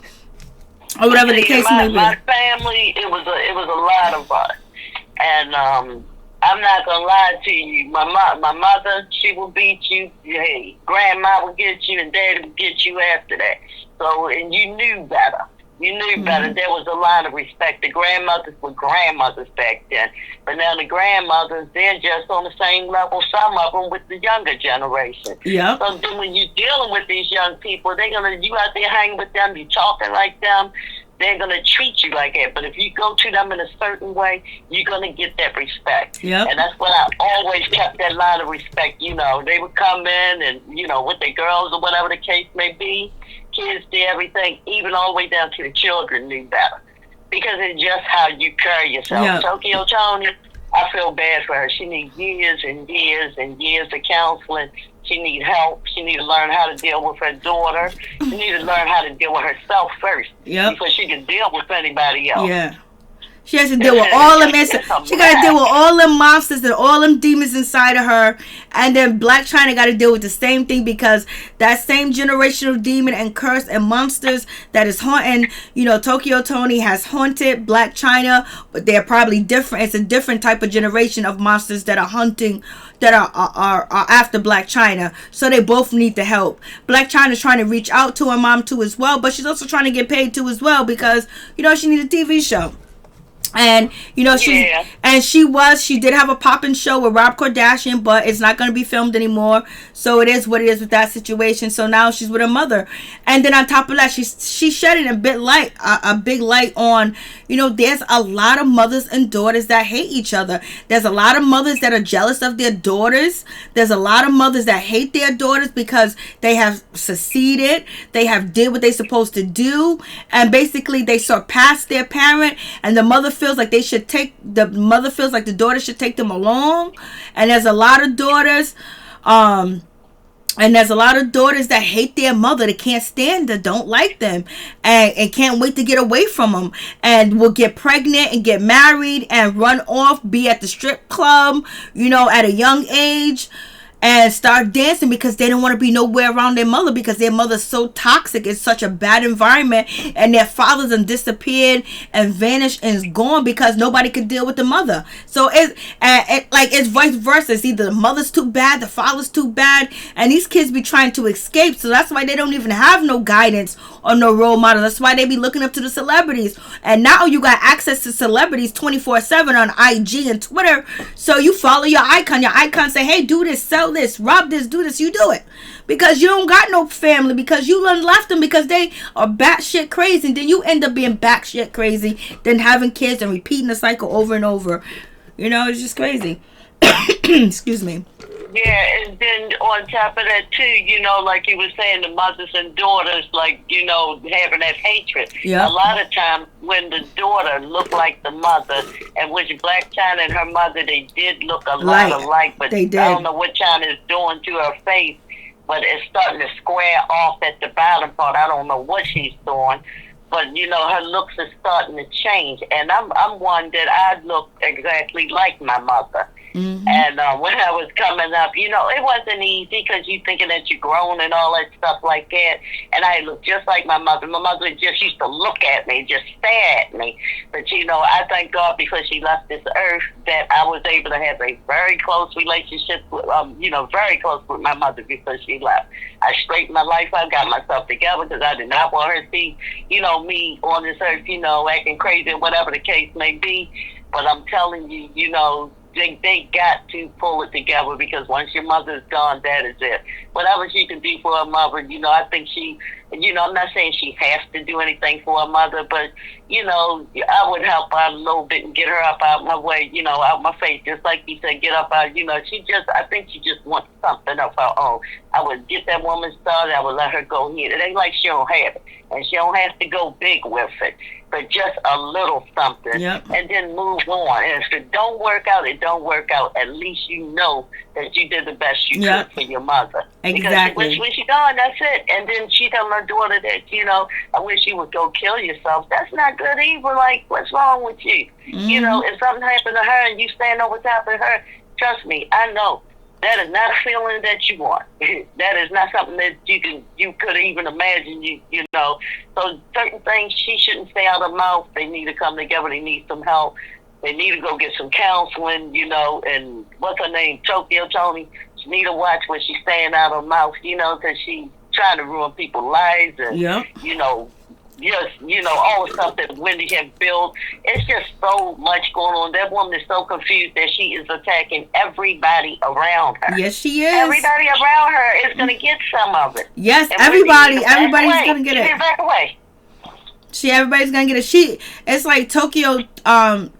Or whatever the case may be. My family, it was a lot of us, and I'm not gonna lie to you. My mother, she will beat you. Hey, grandma will get you, and daddy will get you after that. So, and you knew better. You knew better. There was a line of respect. The grandmothers were grandmothers back then. But now the grandmothers, they're just on the same level, some of them, with the younger generation. Yep. So then when you're dealing with these young people, you out there hanging with them, you talking like them, they're going to treat you like that. But if you go to them in a certain way, you're going to get that respect. Yep. And that's what I always kept, that line of respect. You know, they would come in and, you know, with their girls or whatever the case may be, kids did everything, even all the way down to the children knew better. Because it's just how you carry yourself. Yep. Toni, I feel bad for her. She needs years and years and years of counseling. She needs help. She needs to learn how to deal with her daughter. She needs to learn how to deal with herself first. Yep. Before she can deal with anybody else. Yeah. She has to deal with all them. She got to deal with all them monsters and all them demons inside of her. And then Blac Chyna got to deal with the same thing, because that same generational demon and curse and monsters that is haunting, you know, Tokyo Toni has haunted Blac Chyna, but they're probably different. It's a different type of generation of monsters that are hunting, that are after Blac Chyna. So they both need the help. Blac Chyna's trying to reach out to her mom too as well, but she's also trying to get paid too as well, because, you know, she needs a TV show. And you know, she did have a popping show with Rob Kardashian, but it's not going to be filmed anymore. So it is what it is with that situation. So now she's with her mother, and then on top of that, she's shedding a big light on, you know, there's a lot of mothers and daughters that hate each other. There's a lot of mothers that are jealous of their daughters. There's a lot of mothers that hate their daughters because they have succeeded, they have did what they're supposed to do, and basically they surpassed their parent, and the mother feels like the daughter should take them along. And there's a lot of daughters that hate their mother. They can't stand her, don't like them, and can't wait to get away from them, and will get pregnant and get married and run off, be at the strip club, you know, at a young age, and start dancing because they don't want to be nowhere around their mother, because their mother's so toxic. It's such a bad environment, and their fathers have disappeared and vanished and is gone because nobody could deal with the mother. So it's vice versa. It's either the mother's too bad, the father's too bad, and these kids be trying to escape. So that's why they don't even have no guidance or no role model. That's why they be looking up to the celebrities. And now you got access to celebrities 24/7 on IG and Twitter. So you follow your icon. Your icon say, hey, do this, sell this, rob this, do this. You do it because you don't got no family, because you left them because they are batshit crazy, and then you end up being batshit crazy, then having kids and repeating the cycle over and over. You know, it's just crazy. Excuse me. Yeah, and then on top of that too, you know, like you were saying, the mothers and daughters, like, you know, having that hatred. Yeah. A lot of times when the daughter looked like the mother, and which Blac Chyna and her mother, they did look a lot alike, but they did. I don't know what Chyna is doing to her face, but it's starting to square off at the bottom part. I don't know what she's doing. But, you know, her looks are starting to change. And I'm one that I look exactly like my mother. Mm-hmm. And when I was coming up, you know, it wasn't easy because you thinking that you're grown and all that stuff like that. And I looked just like my mother. My mother just used to look at me, just stare at me. But, you know, I thank God because she left this earth that I was able to have a very close relationship, with, you know, very close with my mother because she left. I straightened my life out, got myself together because I did not want her to see, you know, me on this earth, you know, acting crazy, whatever the case may be. But I'm telling you, you know, they got to pull it together because once your mother is gone, that is it. Whatever she can do for her mother, you know, I think she, you know, I'm not saying she has to do anything for her mother, but, you know, I would help out a little bit and get her up out my way, you know, out my face, just like you said, get up out, you know, I think she just wants something of her own. I would get that woman started, I would let her go ahead. It ain't like she don't have it, and she don't have to go big with it, but just a little something, yep. And then move on. And if it don't work out, it don't work out. At least you know that you did the best you yep. could for your mother. Exactly. Because when she's gone, that's it. And then she telling her daughter that, you know, I wish you would go kill yourself. That's not good either. Like, what's wrong with you? Mm-hmm. You know, if something happened to her and you stand over top of her, trust me, I know. That is not a feeling that you want. That is not something that you could even imagine. You know, so certain things she shouldn't say out of her mouth. They need to come together. They need some help. They need to go get some counseling. You know, and what's her name? Tokyo Toni. She need to watch what she's saying out of her mouth. You know, because she's trying to ruin people's lives and yep. you know, just, all the stuff that Wendy had built. It's just so much going on. That woman is so confused that she is attacking everybody around her. Yes, she is. Everybody around her is going to get some of it. Yes, and everybody's going to get it. Back away. Everybody's going to get it. It's like Tokyo,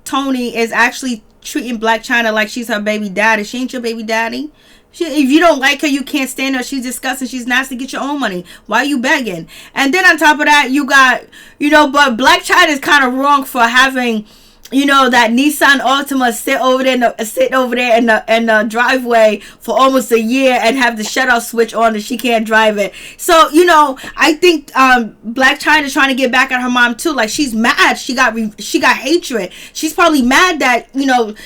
Toni is actually treating Blac Chyna like she's her baby daddy. She ain't your baby daddy. If you don't like her, you can't stand her. She's disgusting. She's nasty. Get your own money. Why are you begging? And then on top of that, you got, but Blac Chyna is kind of wrong for having, that Nissan Altima sit over there in the driveway for almost a year and have the shutoff switch on and she can't drive it. So, I think Blac Chyna is trying to get back at her mom too. Like, she's mad. She got hatred. She's probably mad that,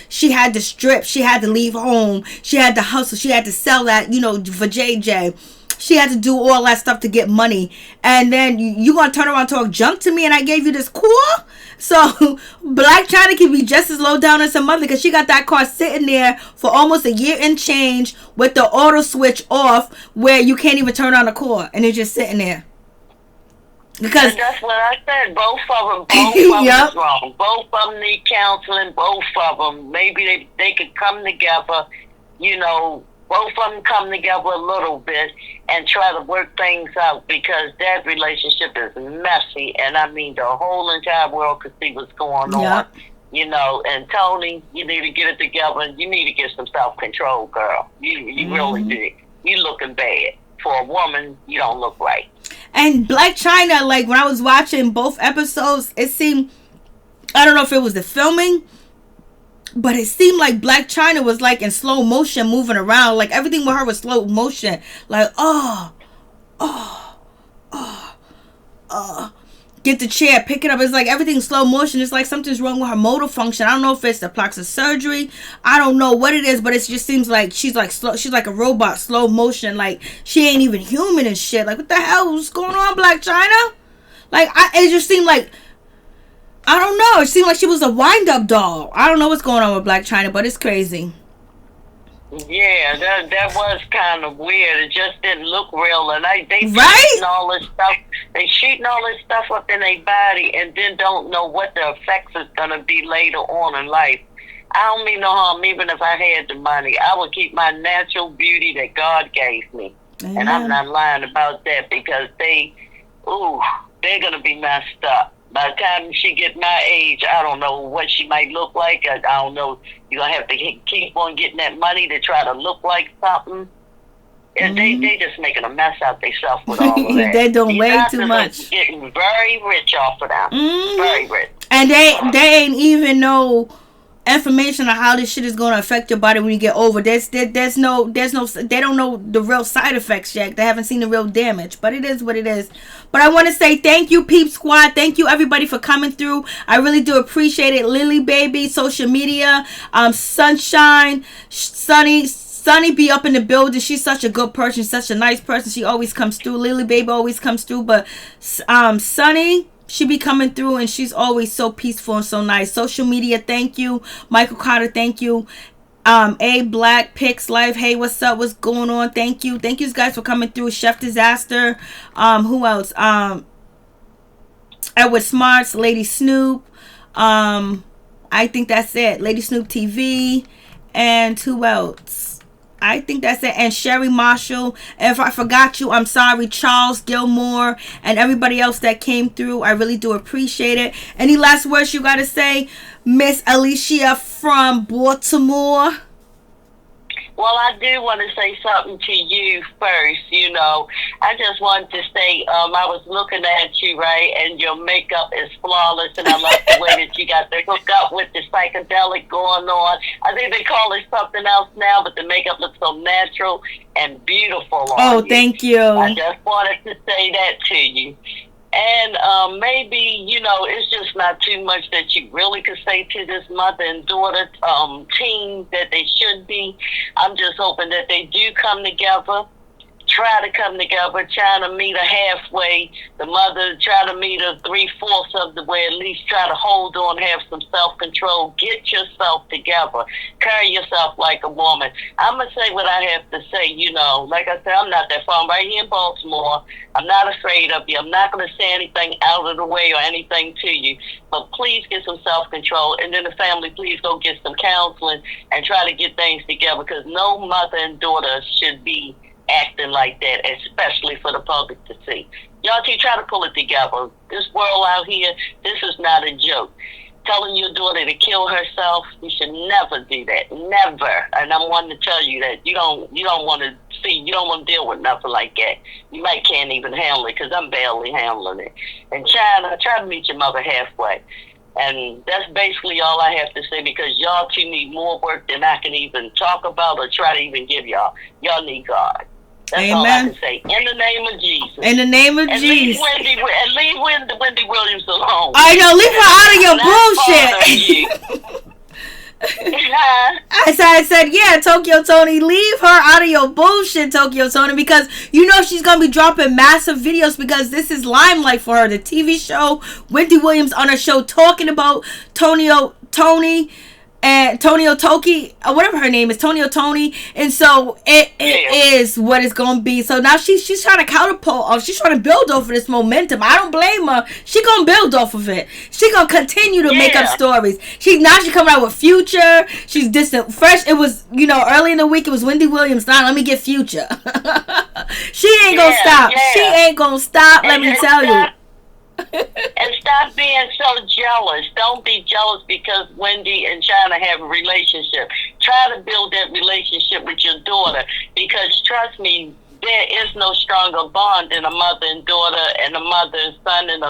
she had to strip. She had to leave home. She had to hustle. She had to sell that, for JJ. She had to do all that stuff to get money. And then you going to turn around and talk junk to me and I gave you this core? So Blac Chyna can be just as low down as her mother because she got that car sitting there for almost a year and change with the auto switch off where you can't even turn on the car and it's just sitting there. Because and that's what I said. Both of them yep. is wrong. Both of them need counseling. Both of them. Maybe they could come together, both of them come together a little bit and try to work things out because that relationship is messy. And I mean, the whole entire world could see what's going on. And Toni, you need to get it together and you need to get some self-control, girl. You really do. You looking bad. For a woman, you don't look right. And Blac Chyna, like when I was watching both episodes, it seemed, I don't know if it was the filming, but it seemed like Blac Chyna was like in slow motion moving around. Like everything with her was slow motion. Like, get the chair, pick it up. It's like everything's slow motion. It's like something's wrong with her motor function. I don't know if it's the plastic surgery. I don't know what it is, but it just seems like she's like slow. She's like a robot, slow motion. Like she ain't even human and shit. Like what the hell was going on, Blac Chyna? Like it just seemed like, I don't know. It seemed like she was a wind-up doll. I don't know what's going on with Blac Chyna, but it's crazy. Yeah, that was kind of weird. It just didn't look real, and they right? shooting all this stuff. They shooting all this stuff up in their body, and then don't know what the effects is gonna be later on in life. I don't mean no harm. Even if I had the money, I would keep my natural beauty that God gave me, and I'm not lying about that because they're gonna be messed up. By the time she get my age, I don't know what she might look like. I don't know. You're going to have to keep on getting that money to try to look like something. And they just making a mess out themselves with all of that. They're doing way too much. Getting very rich off of that. Very rich. And they ain't even no information on how this shit is going to affect your body when you get over. There's no, they don't know the real side effects yet. They haven't seen the real damage, but it is what it is. But I want to say thank you, Peep Squad. Thank you, everybody, for coming through. I really do appreciate it. Lily Baby, social media, Sunshine, Sunny be up in the building. She's such a good person, such a nice person. She always comes through. Lily Baby always comes through, but Sunny, she be coming through and she's always so peaceful and so nice. Social media, thank you. Michael Carter, thank you. A Black Pix Life, hey, what's up? What's going on? Thank you guys for coming through. Chef Disaster, who else? Edward Smarts, Lady Snoop, I think that's it. Lady Snoop TV, and who else? I think that's it. And Sherry Marshall. And if I forgot you, I'm sorry. Charles Gilmore and everybody else that came through. I really do appreciate it. Any last words you got to say, Miss Alicia from Baltimore? Well, I do want to say something to you first. I just wanted to say, I was looking at you, right, and your makeup is flawless, and I like the way that you got the hook up with the psychedelic going on. I think they call it something else now, but the makeup looks so natural and beautiful on you. Thank you. I just wanted to say that to you. And maybe, it's just not too much that you really could say to this mother and daughter team that they should be. I'm just hoping that they do come together try to come together, trying to meet her halfway. The mother try to meet her 3/4 of the way, at least try to hold on, have some self-control. Get yourself together. Carry yourself like a woman. I'm going to say what I have to say. You know, like I said, I'm not that far. I'm right here in Baltimore. I'm not afraid of you. I'm not going to say anything out of the way or anything to you. But please get some self-control. And then the family, please go get some counseling and try to get things together, because no mother and daughter should be acting like that, especially for the public to see. Y'all keep trying to pull it together. This world out here, this is not a joke. Telling your daughter to kill herself, you should never do that. Never. And I'm wanting to tell you that you don't want to see, you don't want to deal with nothing like that. You might can't even handle it, because I'm barely handling it. And Chyna, try to meet your mother halfway. And that's basically all I have to say, because y'all two need more work than I can even talk about or try to even give y'all. Y'all need God. That's Amen. all I can say. In the name of Jesus. In the name of Jesus. Leave Wendy Williams alone. I know, leave her out of your bullshit. I said, yeah, Tokyo Toni, leave her out of your bullshit, Tokyo Toni, because you know she's going to be dropping massive videos, because this is limelight for her. The TV show, Wendy Williams on her show talking about Toni and Tonio Toki, or whatever her name is, Tonio Toni, and so it is what it's gonna be. So now she's trying to catapult, she's trying to build off of this momentum. I don't blame her. She gonna build off of it. She gonna continue to make up stories. She coming out with Future. She's distant. First it was, early in the week it was Wendy Williams. Now let me get Future. She ain't gonna stop. Yeah. She ain't gonna stop. Let me tell you. And stop being so jealous. Don't be jealous because Wendy and Chyna have a relationship. Try to build that relationship with your daughter, because trust me, there is no stronger bond than a mother and daughter, and a mother and son, and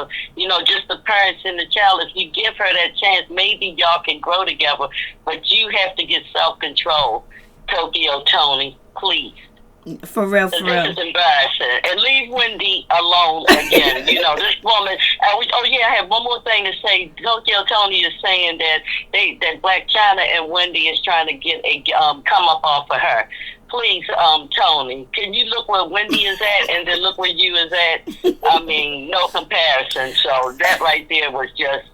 just the parents and the child. If you give her that chance, maybe y'all can grow together. But you have to get self-control, Tokyo Toni, please. For real. This is embarrassing. And leave Wendy alone again. This woman. I have one more thing to say. Tokyo Toni is saying that Blac Chyna and Wendy is trying to get a come up off of her. Please, Toni, can you look where Wendy is at and then look where you is at? I mean, no comparison. So that right there was just.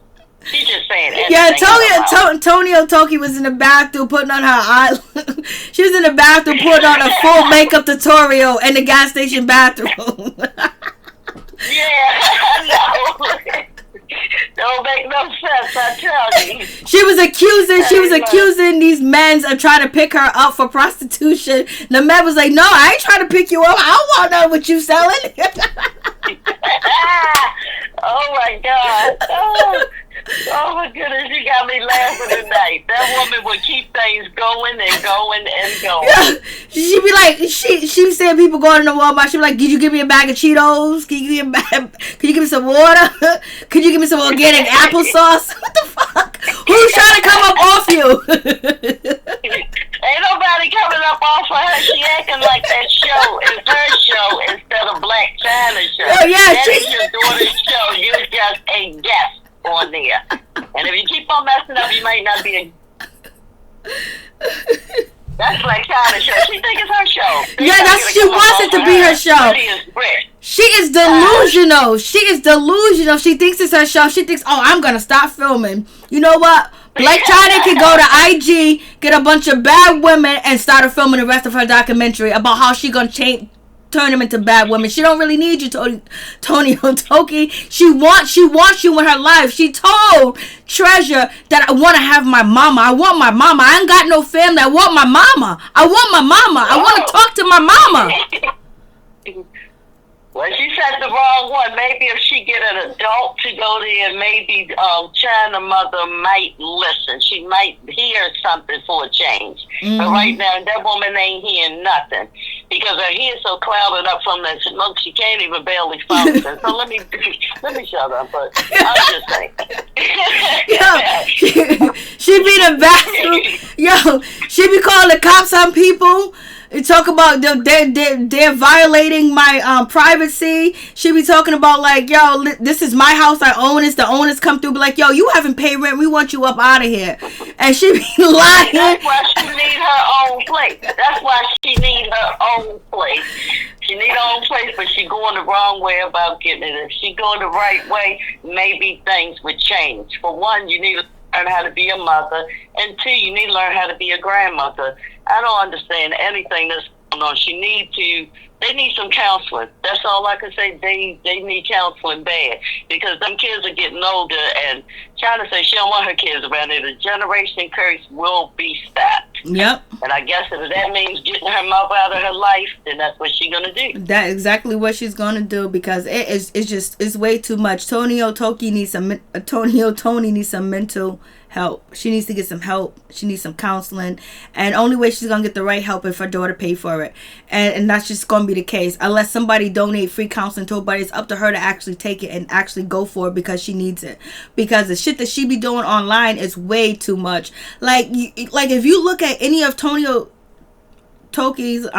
She's just saying anything. Yeah, Tonio Toki was in the bathroom putting on her eye. She was in the bathroom putting on a full makeup tutorial in the gas station bathroom. Yeah, I know. Don't make no sense, I tell you. She was accusing these men of trying to pick her up for prostitution. The man was like, no, I ain't trying to pick you up. I don't want none what you selling. Oh my God. Oh my goodness, you got me laughing tonight. That woman would keep things going and going and going. Yeah. She'd be like, she said people going to the Walmart, she'd be like, could you give me a bag of Cheetos? Could you give me some water? Could you give me some organic applesauce? What the fuck? Who's trying to come up off you? Ain't nobody coming up off of her. She acting like that show is her show instead of Blac Chyna's show. Oh, yeah, that is your daughter's show. You're just a guest on there. And if you keep on messing up, you might not be That's Blac Chyna's show. She thinks it's her show. She wants it to be her show. She is delusional. She thinks it's her show. She thinks, I'm gonna stop filming. You know what? Blac Chyna can go to IG, get a bunch of bad women, and start filming the rest of her documentary about how she gonna turn them into bad women. She don't really need you, Toni Toki. She wants you in her life. She told Treasure that I want to have my mama. I want my mama. I ain't got no family. I want my mama. I want to talk to my mama. Well, she said the wrong one. Maybe if she get an adult to go there, maybe Chyna mother might listen. She might hear something for a change. Mm-hmm. But right now, that woman ain't hearing nothing. Because her hair's so clouded up from that smoke, she can't even barely function. So let me shut up. But I'm just saying. She be in the bathroom. She be calling the cops on people. Talk about they're violating my privacy. She be talking about like, this is my house, I own it. The owners come through, be like, you haven't paid rent, we want you up out of here. And she be lying. That's why she need her own place. That's why she need her own place. She need her own place, but she going the wrong way about getting it. If she going the right way, maybe things would change. For one, you need to learn how to be a mother, and two, you need to learn how to be a grandmother. I don't understand anything that's going on. They need some counseling. That's all I can say. They need counseling bad, because them kids are getting older, and Chyna says she don't want her kids around there. The generation curse will be stopped. Yep. And I guess if that means getting her mother out of her life, then that's what she's gonna do. That's exactly what she's gonna do, because it's way too much. Toni needs some mental help. She needs to get some help. She needs some counseling, and only way she's gonna get the right help if her daughter pay for it, and that's just gonna be the case unless somebody donate free counseling to her. But it's up to her to actually take it and actually go for it, because she needs it, because the shit that she be doing online is way too much. Like if you look at any of Toni's videos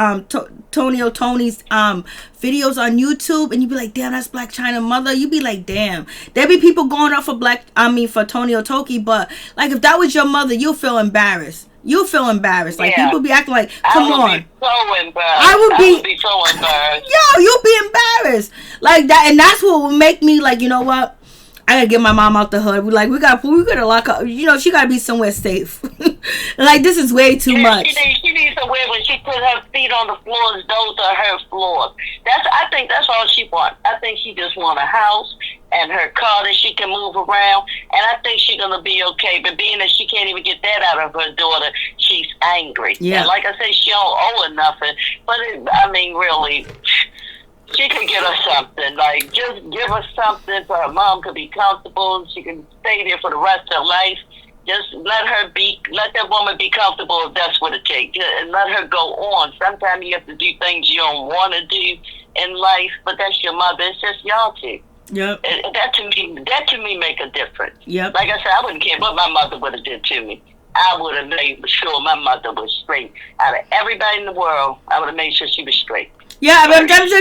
on YouTube, and you be like, damn, that's Blac Chyna mother. You be like, damn, there be people going off for for Toni, but like if that was your mother, you'll feel embarrassed. You'll feel embarrassed. Like people be acting like, come on. I would be so embarrassed. I would be so embarrassed. Yo, you'll be embarrassed like that, and that's what will make me like, you know what? I gotta get my mom out the hood. We gotta lock up. You know, she gotta be somewhere safe. Like, this is way too much. She needs somewhere when she put her feet on the floors. Those are her floors. I think that's all she wants. I think she just want a house and her car that she can move around, and I think she's gonna be okay. But being that she can't even get that out of her daughter, she's angry. Yeah. And like I say, she don't owe her nothing. But really. She can get her something, like just give her something so her mom could be comfortable. She can stay there for the rest of her life. Just let that woman be comfortable if that's what it takes, and let her go on. Sometimes you have to do things you don't want to do in life, but that's your mother. It's just y'all two. Yep. That to me make a difference. Yep. Like I said, I wouldn't care what my mother would have did to me. I would have made sure my mother was straight. Out of everybody in the world, I would have made sure she was straight. Yeah, I'm trying to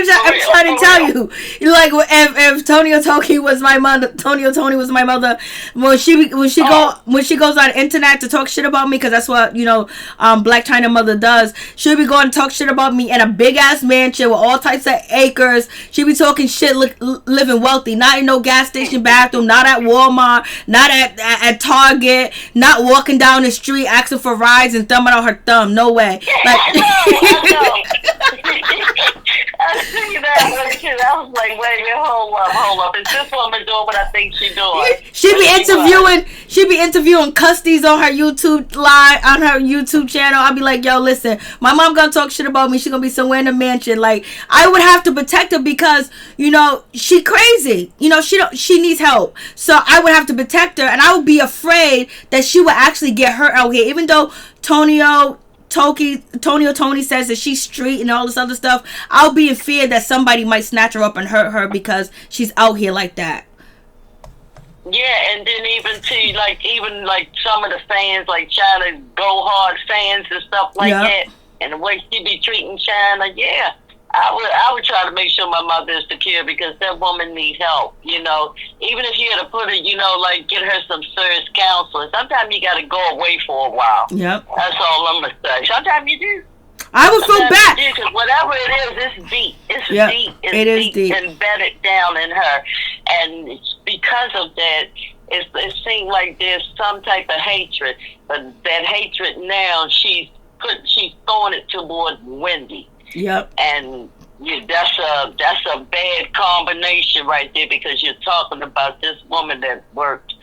tell you, like, if Toni was my mother, Toni was my mother, when she goes on the internet to talk shit about me, because that's what Blac Chyna mother does. She'll be going to talk shit about me in a big ass mansion with all types of acres. She'll be talking shit, living wealthy, not in no gas station bathroom, not at Walmart, not at Target, not walking down the street asking for rides and thumbing out her thumb. No way. Like, I see that one too. I was like, wait a minute, hold up. Is this woman doing what I think she's doing? She be interviewing custies on her YouTube channel. I'll be like, yo, listen, my mom gonna talk shit about me. She gonna be somewhere in the mansion. Like, I would have to protect her because, she crazy. She needs help. So I would have to protect her, and I would be afraid that she would actually get hurt out here. Even though Toni says that she's street and all this other stuff, I'll be in fear that somebody might snatch her up and hurt her because she's out here like that. Yeah, and then even some of the fans, like Chyna go hard fans and stuff like that, and the way she be treating Chyna, yeah. I would try to make sure my mother is secure, because that woman needs help, Even if you had to put her, get her some serious counseling. Sometimes you got to go away for a while. Yep. That's all I'm going to say. Sometimes you do. I would feel bad. Because whatever it is, it's deep. It's deep. It's deep embedded down in her. And because of that, it seems like there's some type of hatred. But that hatred now, she's throwing it toward Wendy. Yep. And that's a bad combination right there, because you're talking about this woman that worked,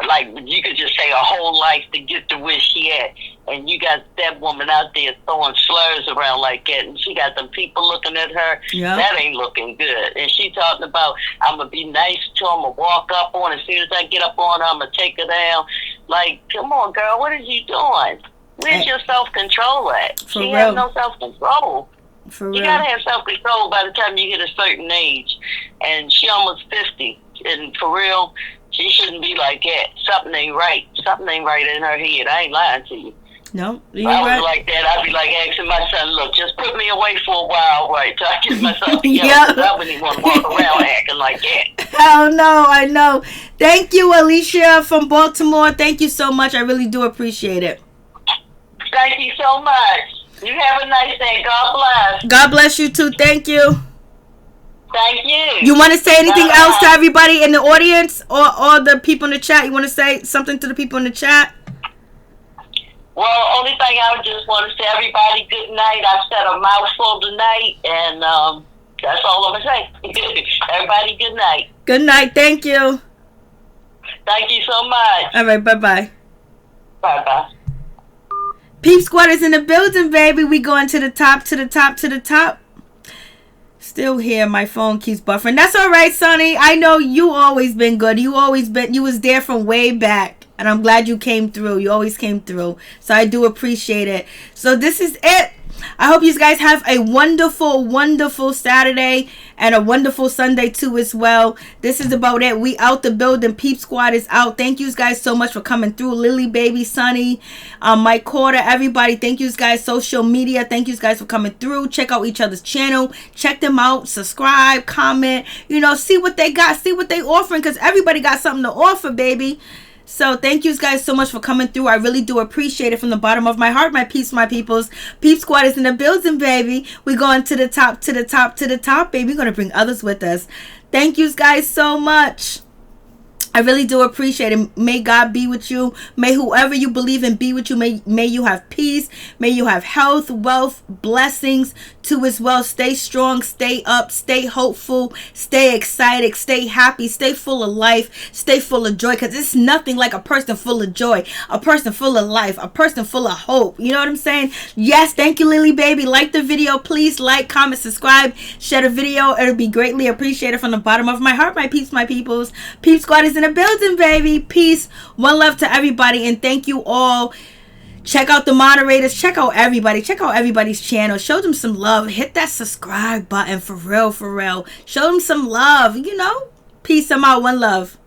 like, you could just say a whole life to get to where she at, and you got that woman out there throwing slurs around like that, and she got them people looking at her. Yep. That ain't looking good. And she talking about, I'm gonna be nice to her, I'm gonna walk up on her, as soon as I get up on her, I'm gonna take her down. Like, come on, girl, what is you doing? Where's your self-control at? She has no self-control. You gotta have self-control by the time you hit a certain age, and she almost 50, and for real, she shouldn't be like that. Something ain't right in her head. I ain't lying to you. No, you're right. If I was like that, I'd be like asking my son, look, just put me away for a while, right, till I get myself together. I wouldn't even want to walk around acting like that. Hell no, I know. Thank you, Alicia from Baltimore. Thank you so much. I really do appreciate it. Thank you so much. You have a nice day. God bless. God bless you too. Thank you. Thank you. You want to say anything else to everybody in the audience or the people in the chat? You want to say something to the people in the chat? Well, only thing I would just want to say, everybody, good night. I said a mouthful tonight, and that's all I'm going to say. Everybody, good night. Good night. Thank you. Thank you so much. All right. Bye-bye. Bye-bye. Peep Squad is in the building, baby. We going to the top, to the top, to the top. Still here. My phone keeps buffering. That's all right, Sonny. I know you always been good. You was there from way back. And I'm glad you came through. You always came through. So I do appreciate it. So this is it. I hope you guys have a wonderful, wonderful Saturday and a wonderful Sunday too as well. This is about it. We out the building. Peep Squad is out. Thank you guys so much for coming through. Lily, Baby, Sunny, Mike Quarter, everybody. Thank you guys. Social media. Thank you guys for coming through. Check out each other's channel. Check them out. Subscribe, comment. You know, see what they got. See what they offering, because everybody got something to offer, baby. So thank you guys so much for coming through. I really do appreciate it from the bottom of my heart, my peeps, my peoples. Peep Squad is in the building, baby. We're going to the top, to the top, to the top, baby. We're going to bring others with us. Thank you guys so much. I really do appreciate it. May God be with you. May whoever you believe in be with you. May you have peace. May you have health, wealth, blessings too as well. Stay strong, stay up, stay hopeful, stay excited, stay happy, stay full of life, stay full of joy, because it's nothing like a person full of joy, a person full of life, a person full of hope. You know what I'm saying? Yes, thank you, Lily Baby. Like the video. Please like, comment, subscribe, share the video. It'll be greatly appreciated from the bottom of my heart, my peeps, my peoples. Peep Squad is in the building, baby. Peace, one love to everybody, and thank you all. Check out the moderators. Check out everybody. Check out everybody's channel. Show them some love. Hit that subscribe button for real, for real. Show them some love. You know. Peace. I'm out. One love.